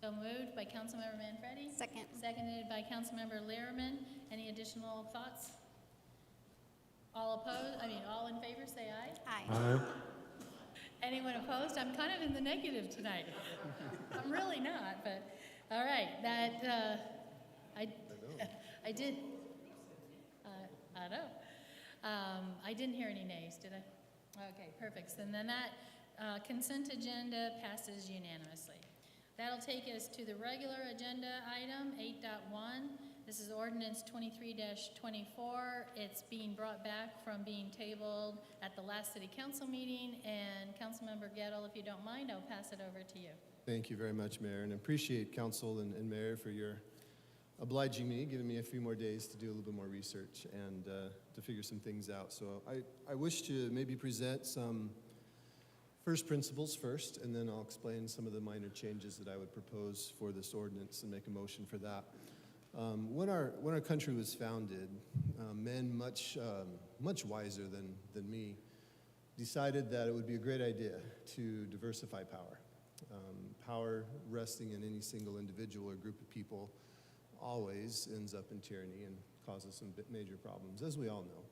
So moved by Councilmember Manfredi. Second. Seconded by Councilmember Lehrman. Any additional thoughts? All opposed? All in favor, say aye. Aye. Aye. Anyone opposed? I'm kind of in the negative tonight. I'm really not, but all right. That I did. I know. I didn't hear any nays, did I? Okay, perfect. And then that consent agenda passes unanimously. That'll take us to the regular agenda item 8.1. This is ordinance 23-24. It's being brought back from being tabled at the last city council meeting. And Councilmember Gettle, if you don't mind, I'll pass it over to you. Thank you very much, Mayor, and appreciate council and Mayor for your obliging me, giving me a few more days to do a little bit more research and to figure some things out. So I wish to maybe present some first principles first, and then I'll explain some of the minor changes that I would propose for this ordinance and make a motion for that. When our country was founded, men much wiser than me decided that it would be a great idea to diversify power. Power resting in any single individual or group of people always ends up in tyranny and causes some major problems, as we all know.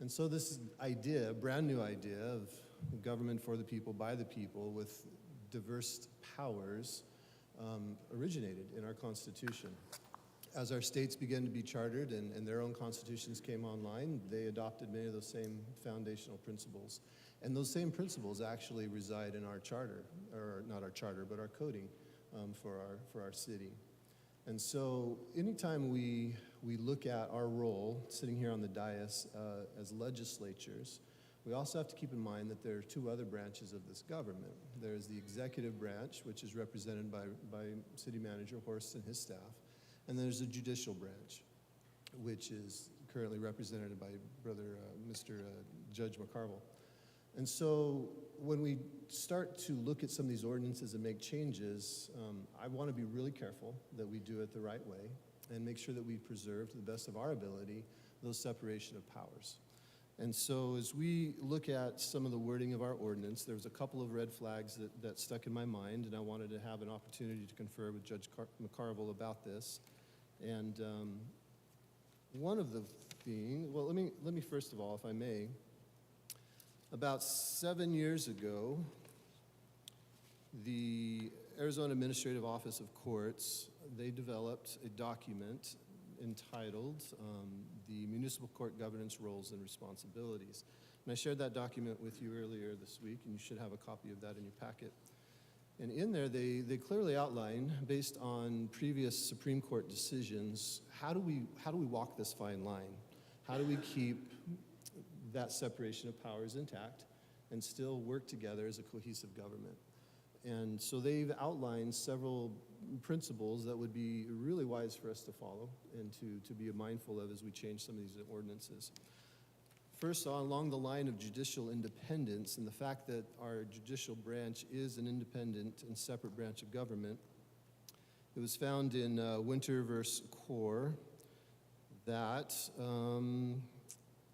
And so this idea, brand new idea of government for the people, by the people, with diverse powers, originated in our Constitution. As our states began to be chartered and their own constitutions came online, they adopted many of those same foundational principles. And those same principles actually reside in our charter, or not our charter, but our coding for our city. And so anytime we look at our role, sitting here on the dais as legislatures, we also have to keep in mind that there are two other branches of this government. There's the executive branch, which is represented by City Manager Horst and his staff, and there's the judicial branch, which is currently represented by Mr. Judge McCarville. And so when we start to look at some of these ordinances and make changes, I want to be really careful that we do it the right way and make sure that we preserve, to the best of our ability, those separation of powers. And so as we look at some of the wording of our ordinance, there was a couple of red flags that stuck in my mind, and I wanted to have an opportunity to confer with Judge McCarville about this. And one of the things, well, let me first of all, if I may, about 7 years ago, the Arizona Administrative Office of Courts, they developed a document entitled the Municipal Court Governance Roles and Responsibilities. And I shared that document with you earlier this week, and you should have a copy of that in your packet. And in there, they clearly outline, based on previous Supreme Court decisions, how do we walk this fine line? How do we keep that separation of powers intact and still work together as a cohesive government? And so they've outlined several principles that would be really wise for us to follow and to be mindful of as we change some of these ordinances. First, along the line of judicial independence and the fact that our judicial branch is an independent and separate branch of government, it was found in Winter v. Core that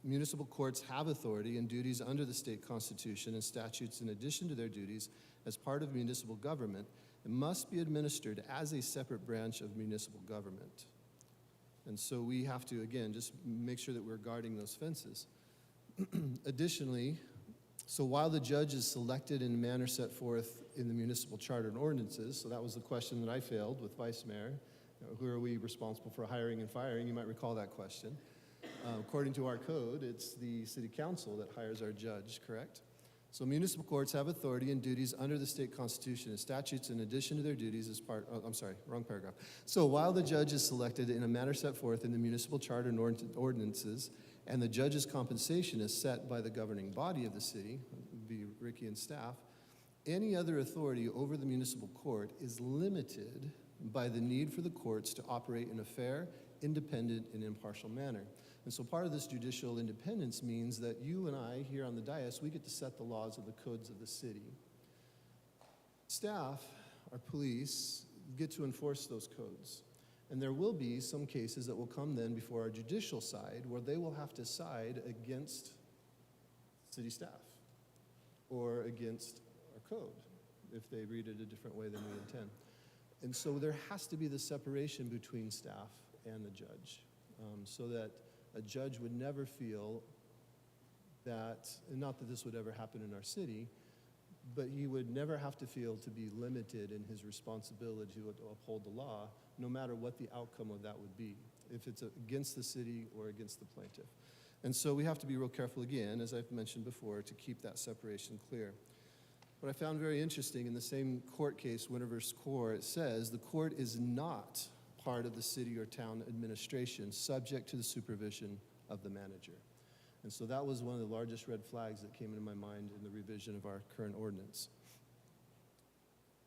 municipal courts have authority and duties under the state constitution and statutes in addition to their duties as part of municipal government and must be administered as a separate branch of municipal government. And so we have to, again, just make sure that we're guarding those fences. Additionally, so while the judge is selected in a manner set forth in the municipal charter and ordinances, so that was the question that I failed with Vice Mayor, who are we responsible for hiring and firing? You might recall that question. According to our code, it's the city council that hires our judge, correct? So municipal courts have authority and duties under the state constitution and statutes in addition to their duties as part, oh, I'm sorry, wrong paragraph. So while the judge is selected in a manner set forth in the municipal charter and ordinances, and the judge's compensation is set by the governing body of the city, would be Ricky and staff, any other authority over the municipal court is limited by the need for the courts to operate in a fair, independent, and impartial manner. And so part of this judicial independence means that you and I here on the dais, we get to set the laws of the codes of the city. Staff, our police, get to enforce those codes. And there will be some cases that will come then before our judicial side where they will have to side against city staff or against our code if they read it a different way than we intend. And so there has to be the separation between staff and the judge so that a judge would never feel that, and not that this would ever happen in our city, but he would never have to feel to be limited in his responsibility to uphold the law, no matter what the outcome of that would be, if it's against the city or against the plaintiff. And so we have to be real careful again, as I've mentioned before, to keep that separation clear. What I found very interesting in the same court case, Winter v. Core, it says the court is not part of the city or town administration subject to the supervision of the manager. And so that was one of the largest red flags that came into my mind in the revision of our current ordinance.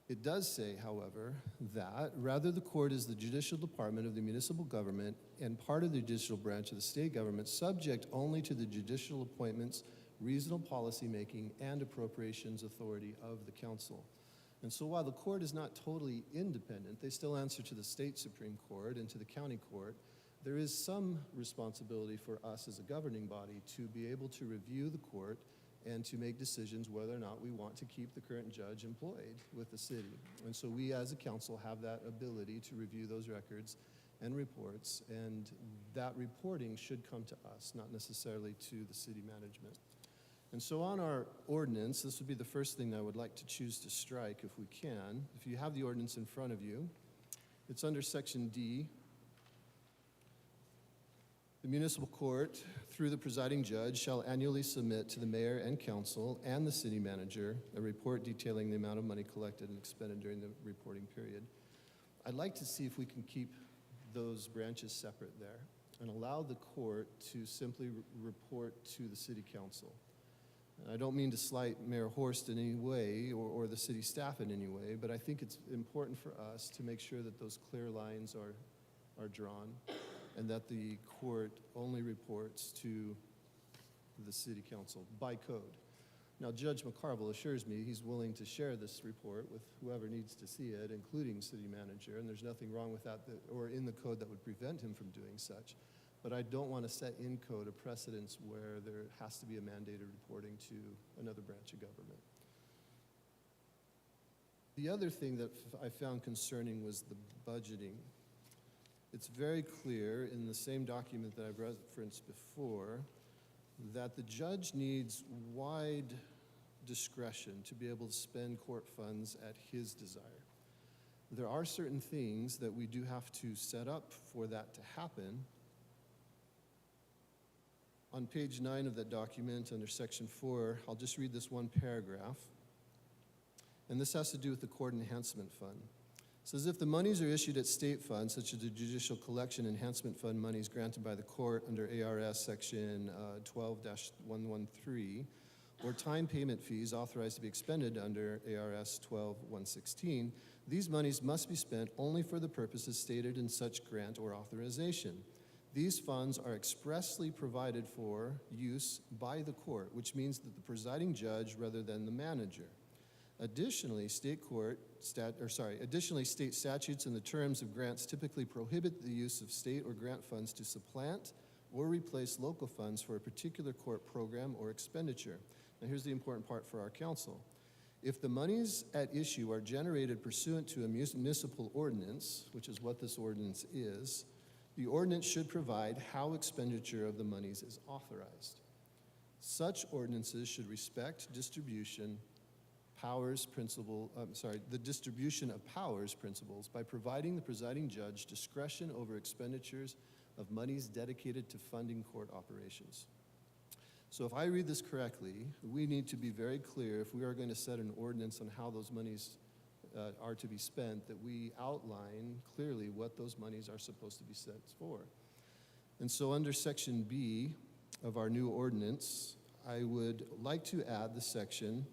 It does say, however, that rather the court is the judicial department of the municipal government and part of the judicial branch of the state government subject only to the judicial appointments, reasonable policymaking, and appropriations authority of the council. And so while the court is not totally independent, they still answer to the state Supreme Court and to the county court. There is some responsibility for us as a governing body to be able to review the court and to make decisions whether or not we want to keep the current judge employed with the city. And so we as a council have that ability to review those records and reports, and that reporting should come to us, not necessarily to the city management. And so on our ordinance, this would be the first thing I would like to choose to strike if we can. If you have the ordinance in front of you, it's under section D. The municipal court, through the presiding judge, shall annually submit to the mayor and council and the city manager a report detailing the amount of money collected and expended during the reporting period. I'd like to see if we can keep those branches separate there and allow the court to simply report to the city council. I don't mean to slight Mayor Horst in any way or the city staff in any way, but I think it's important for us to make sure that those clear lines are drawn and that the court only reports to the city council by code. Now, Judge McCarville assures me he's willing to share this report with whoever needs to see it, including city manager, and there's nothing wrong with that or in the code that would prevent him from doing such. but I don't want to set in code a precedence where there has to be a mandated reporting to another branch of government. The other thing that I found concerning was the budgeting. It's very clear in the same document that I've referenced before that the judge needs wide discretion to be able to spend court funds at his desire. There are certain things that we do have to set up for that to happen. On page 9 of that document, under section 4, I'll just read this one paragraph. And this has to do with the Court Enhancement Fund. It says, if the monies are issued at state funds, such as the Judicial Collection Enhancement Fund monies granted by the court under ARS section 12-113, or time payment fees authorized to be expended under ARS 12-116, these monies must be spent only for the purposes stated in such grant or authorization. These funds are expressly provided for use by the court, which means that the presiding judge rather than the manager. Additionally, state statutes and the terms of grants typically prohibit the use of state or grant funds to supplant or replace local funds for a particular court program or expenditure. Now here's the important part for our council. If the monies at issue are generated pursuant to a municipal ordinance, which is what this ordinance is, the ordinance should provide how expenditure of the monies is authorized. Such ordinances should respect the distribution of powers principles by providing the presiding judge discretion over expenditures of monies dedicated to funding court operations. So if I read this correctly, we need to be very clear if we are going to set an ordinance on how those monies are to be spent, that we outline clearly what those monies are supposed to be set for. And so under section B of our new ordinance, I would like to add the section,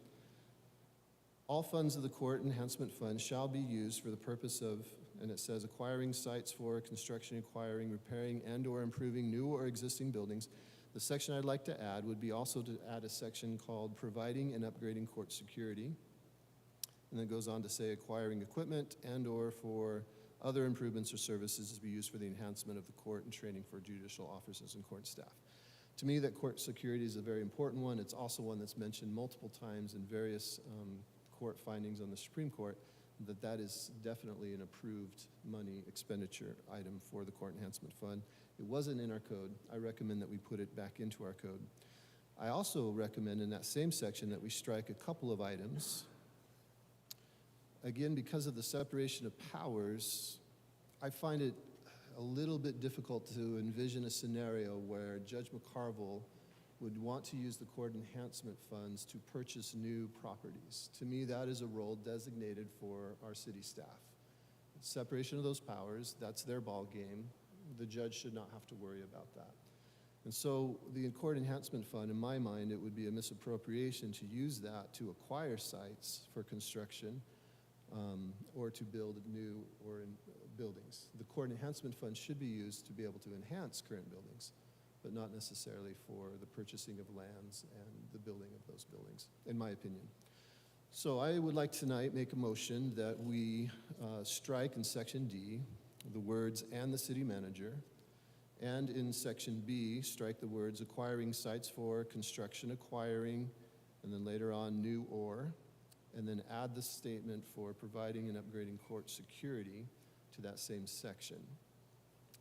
all funds of the Court Enhancement Fund shall be used for the purpose of, and it says, acquiring sites for construction, acquiring, repairing, and or improving new or existing buildings. The section I'd like to add would be also to add a section called providing and upgrading court security. And then it goes on to say acquiring equipment and or for other improvements or services to be used for the enhancement of the court and training for judicial officers and court staff. To me, that court security is a very important one. It's also one that's mentioned multiple times in various court findings on the Supreme Court, that is definitely an approved money expenditure item for the Court Enhancement Fund. It wasn't in our code. I recommend that we put it back into our code. I also recommend in that same section that we strike a couple of items. Again, because of the separation of powers, I find it a little bit difficult to envision a scenario where Judge McCarville would want to use the court enhancement funds to purchase new properties. To me, that is a role designated for our city staff. Separation of those powers, that's their ball game. The judge should not have to worry about that. And so the court enhancement fund, in my mind, it would be a misappropriation to use that to acquire sites for construction or to build new or in buildings. The court enhancement fund should be used to be able to enhance current buildings, but not necessarily for the purchasing of lands and the building of those buildings, in my opinion. So I would like tonight make a motion that we strike in section D the words "and the city manager," and in section B strike the words "acquiring sites for construction, acquiring," and then later on "new or," and then add the statement for providing and upgrading court security to that same section,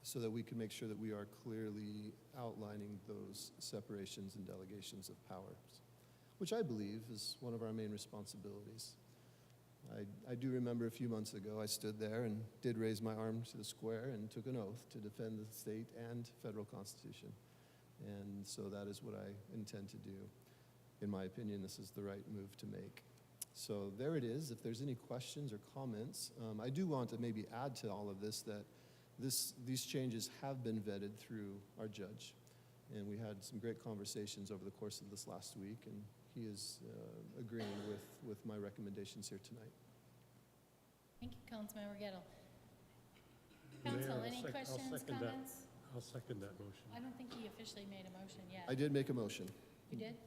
so that we can make sure that we are clearly outlining those separations and delegations of powers, which I believe is one of our main responsibilities. I do remember a few months ago I stood there and did raise my arm to the square and took an oath to defend the state and federal constitution. And so that is what I intend to do. In my opinion, this is the right move to make. So there it is. If there's any questions or comments, I do want to maybe add to all of this that these changes have been vetted through our judge, and we had some great conversations over the course of this last week, and he is agreeing with my recommendations here tonight. Thank you, Councilmember Gettle. Council, any questions, comments? I'll second that motion. I don't think he officially made a motion yet. I did make a motion. You did?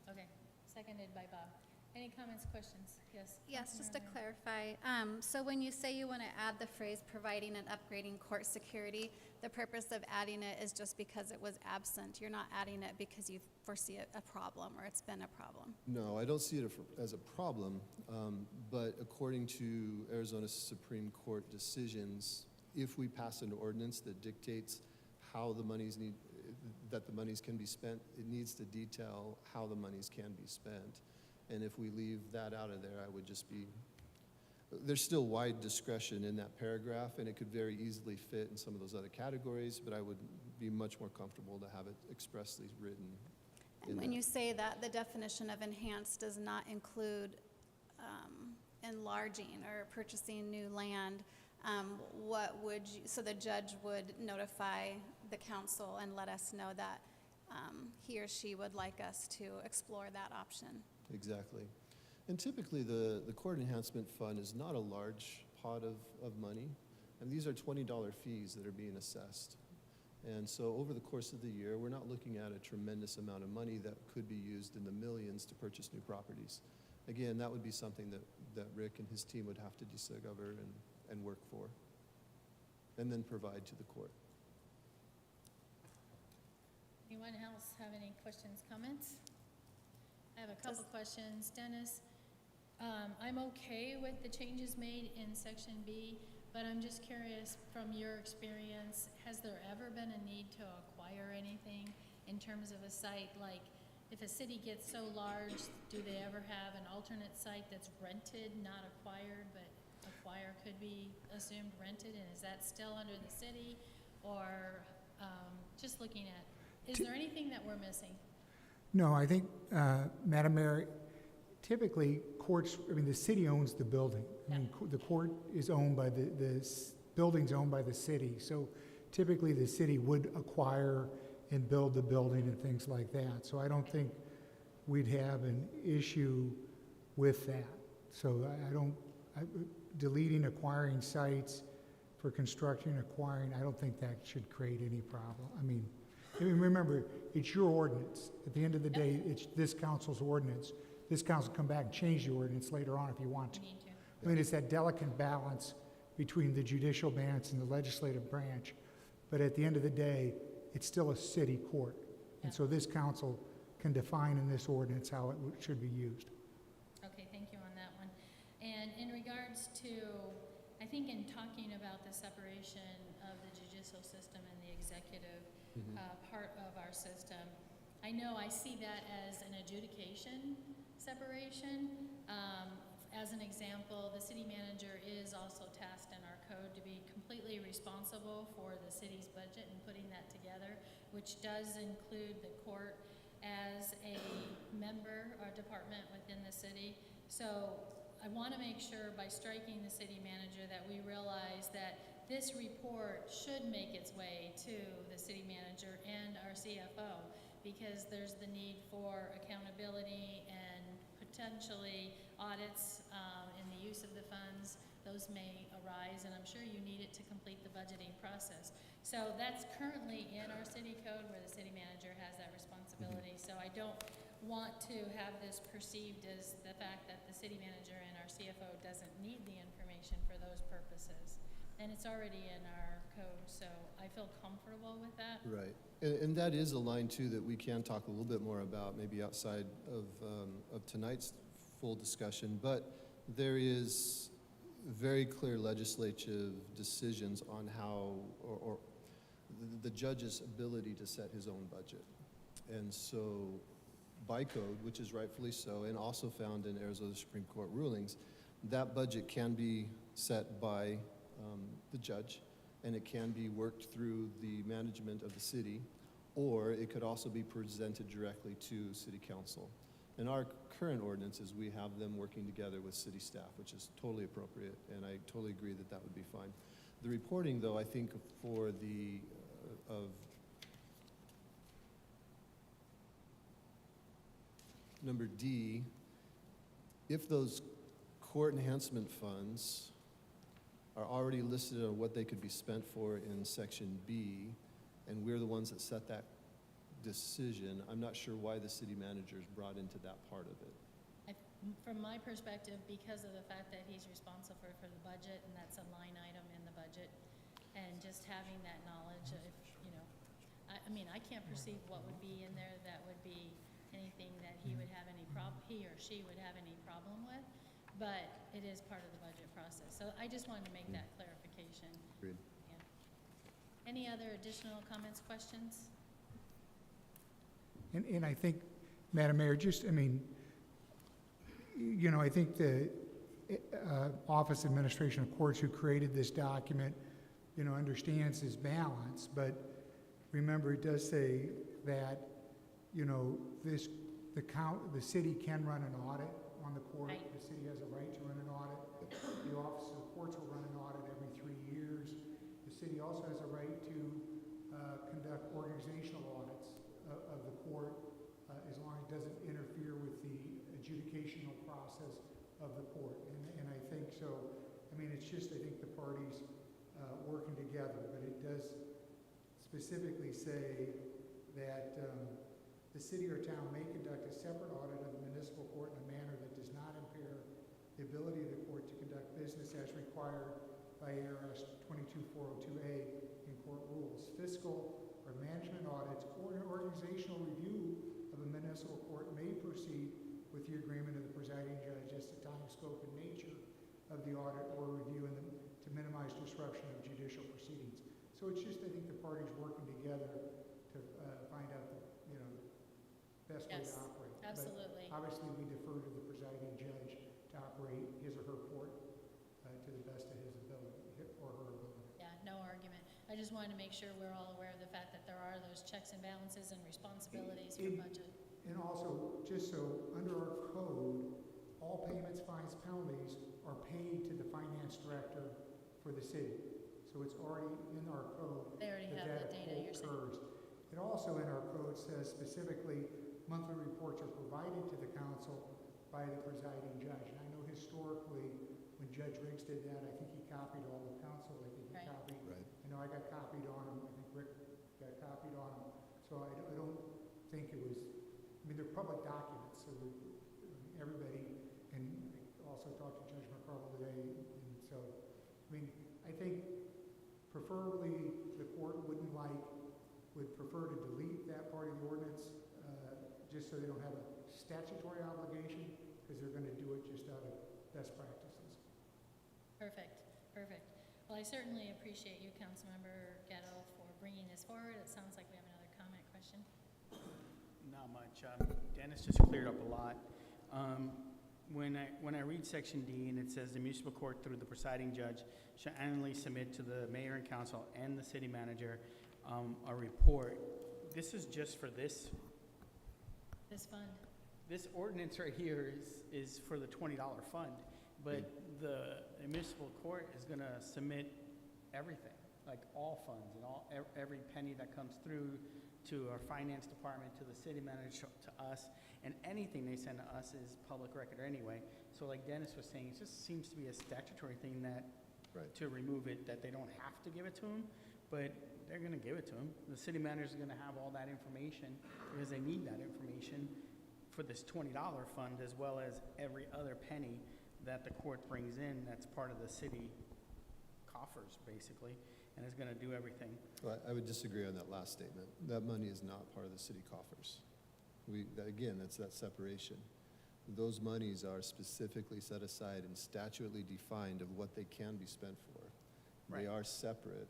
Okay, seconded by Bob. Any comments, questions? Yes? Yes, just to Councilmember. clarify, so when you say you want to add the phrase providing and upgrading court security, the purpose of adding it is just because it was absent. You're not adding it because you foresee a problem or it's been a problem. No, I don't see it as a problem, but according to Arizona Supreme Court decisions, if we pass an ordinance that dictates how the monies that the monies can be spent, it needs to detail how the monies can be spent. And if we leave that out of there, I would just be, there's still wide discretion in that paragraph, and it could very easily fit in some of those other categories, but I would be much more comfortable to have it expressly written. And when you say that, the definition of enhance does not include enlarging or purchasing new land, what would you, so the judge would notify the council and let us know that he or she would like us to explore that option. Exactly. And typically, the court enhancement fund is not a large pot of money. And these are $20 fees that are being assessed. And so over the course of the year, we're not looking at a tremendous amount of money that could be used in the millions to purchase new properties. Again, that would be something that Rick and his team would have to discover and work for, and then provide to the court. Anyone else have any questions, comments? I have a couple questions. Dennis, I'm okay with the changes made in Section B, but I'm just curious, from your experience, has there ever been a need to acquire anything in terms of a site? Like, if a city gets so large, do they ever have an alternate site that's rented, not acquired, but acquire could be assumed rented, and is that still under the city? Or just looking at, is there anything that we're missing? No, I think, Madam Mayor, typically courts, I mean, the city owns the building. I mean, the court is owned by the building's owned by the city. So typically the city would acquire and build the building and things like that. So I don't think we'd have an issue with that. So deleting acquiring sites for construction, acquiring, I don't think that should create any problem. I mean, remember, it's your ordinance. At the end of the day, it's this council's ordinance. This council can come back and change the ordinance later on if you want to. I mean, it's that delicate balance between the judicial branch and the legislative branch. But at the end of the day, it's still a city court. And so this council can define in this ordinance how it should be used. Okay, thank you on that one. And in regards to, I think in talking about the separation of the judicial system and the executive part of our system, I know I see that as an adjudication separation. As an example, the city manager is also tasked in our code to be completely responsible for the city's budget and putting that together, which does include the court as a member or department within the city. So I want to make sure by striking the city manager that we realize that this report should make its way to the city manager and our CFO, because there's the need for accountability and potentially audits in the use of the funds. Those may arise, and I'm sure you need it to complete the budgeting process. So that's currently in our city code where the city manager has that responsibility. So I don't want to have this perceived as the fact that the city manager and our CFO doesn't need the information for those purposes. And it's already in our code, so I feel comfortable with that. Right. And that is a line, too, that we can talk a little bit more about, maybe outside of tonight's full discussion. But there is very clear legislative decisions on how, or the judge's ability to set his own budget. And so by code, which is rightfully so, and also found in Arizona Supreme Court rulings, that budget can be set by the judge, and it can be worked through the management of the city, or it could also be presented directly to city council. In our current ordinances, we have them working together with city staff, which is totally appropriate, and I totally agree that that would be fine. The reporting, though, I think for the of number D, if those court enhancement funds are already listed on what they could be spent for in Section B, and we're the ones that set that decision, I'm not sure why the city manager is brought into that part of it. from my perspective, because of the fact that he's responsible for the budget, and that's a line item in the budget, and just having that knowledge, if, you know, I mean, I can't perceive what would be in there that would be anything that he would have any he or she would have any problem with, but it is part of the budget process. So I just wanted to make that clarification. Agreed. Yeah. Any other additional comments, questions? And I think, Madam Mayor, just, I mean, you know, I think the Office of Administration of Courts, who created this document, you know, understands this balance, but remember, it does say that, you know, the city can run an audit on the court. Right. The city has a right to run an audit. The Office of Courts will run an audit every 3 years. The city also has a right to conduct organizational audits of the court, as long as it doesn't interfere with the adjudicational process of the court. And I think so, I mean, it's just, I think the parties working together, but it does specifically say that the city or town may conduct a separate audit of the municipal court in a manner that does not impair the ability of the court to conduct business as required by ARS 22402A in court rules. Fiscal or management audits or an organizational review of a municipal court may proceed with the agreement of the presiding judge as to time, scope, and nature of the audit or review to minimize disruption of judicial proceedings. So it's just, I think, the parties working together to find out the, you know, best way to operate. Absolutely. But obviously, we defer to the presiding judge to operate his or her court to the best of his ability, or her ability. Yeah, no argument. I just wanted to make sure we're all aware of the fact that there are those checks and balances and responsibilities for budget. And also, just so, under our code, all payments, fines, penalties are paid to the finance director for the city. So it's already in our code. They already have that data, you're saying. It also in our code says specifically, monthly reports are provided to the council by the presiding judge. And I know historically, when Judge Riggs did that, I think he copied all the council. I think he copied. Right. I know I got copied on him. I think Rick got copied on him. So I don't think it was, I mean, they're public documents, so everybody, and I also talked to Judge McCarville today, and so, I mean, I think preferably the court would prefer to delete that part of the ordinance, just so they don't have a statutory obligation, because they're going to do it just out of best practices. Perfect, perfect. Well, I certainly appreciate you, Councilmember Gatto, for bringing this forward. It sounds like we have another comment, question. Not much. Dennis just cleared up a lot. When I read Section D and it says the municipal court through the presiding judge shall annually submit to the mayor and council and the city manager a report. This is just for this fund. This ordinance right here is for the $20 fund, but the municipal court is going to submit everything, like all funds and every penny that comes through to our finance department, to the city manager, to us, and anything they send to us is public record anyway. So like Dennis was saying, it just seems to be a statutory thing that to remove it, that they don't have to give it to them, but they're going to give it to them. The city manager is going to have all that information because they need that information for this $20 fund, as well as every other penny that the court brings in that's part of the city coffers, basically, and is going to do everything. Well, I would disagree on that last statement. That money is not part of the city coffers. Again, that's that separation. Those monies are specifically set aside and statutorily defined of what they can be spent for. Right. They are separate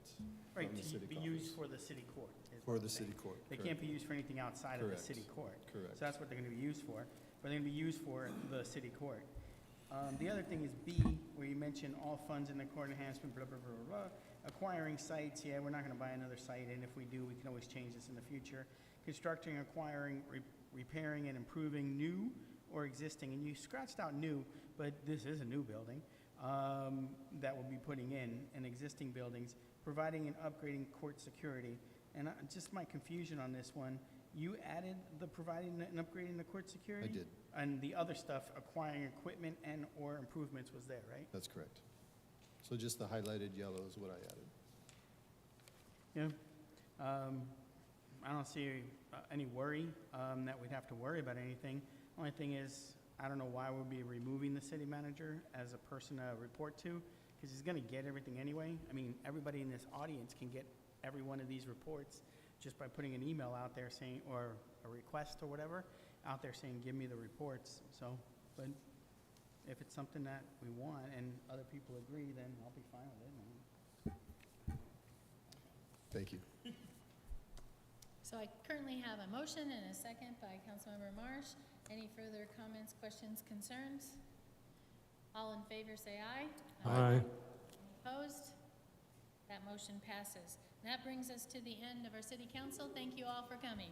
from the city coffers. Right, to be used for the city court. For the city court. They can't be used for anything outside of the city court. Correct. So that's what they're going to be used for. But they're going to be used for the city court. The other thing is B, where you mention all funds in the court enhancement, blah, blah, blah, blah, blah. Acquiring sites, yeah, we're not going to buy another site, and if we do, we can always change this in the future. Constructing, acquiring, repairing, and improving new or existing, and you scratched out new, but this is a new building that we'll be putting in existing buildings, providing and upgrading court security. And just my confusion on this one, you added the providing and upgrading the court security? I did. And the other stuff, acquiring equipment and or improvements was there, right? That's correct. So just the highlighted yellow is what I added. Yeah. I don't see any worry that we'd have to worry about anything. Only thing is, I don't know why we'd be removing the city manager as a person to report to, because he's gonna get everything anyway. I mean, everybody in this audience can get every one of these reports just by putting an email out there saying, or a request or whatever, out there saying, give me the reports. So, but if it's something that we want and other people agree, then I'll be fine with it. Thank you. So I currently have a motion and a second by Councilmember Marsh. Any further comments, questions, concerns? All in favor say aye. Aye. Opposed? That motion passes. And that brings us to the end of our city council. Thank you all for coming.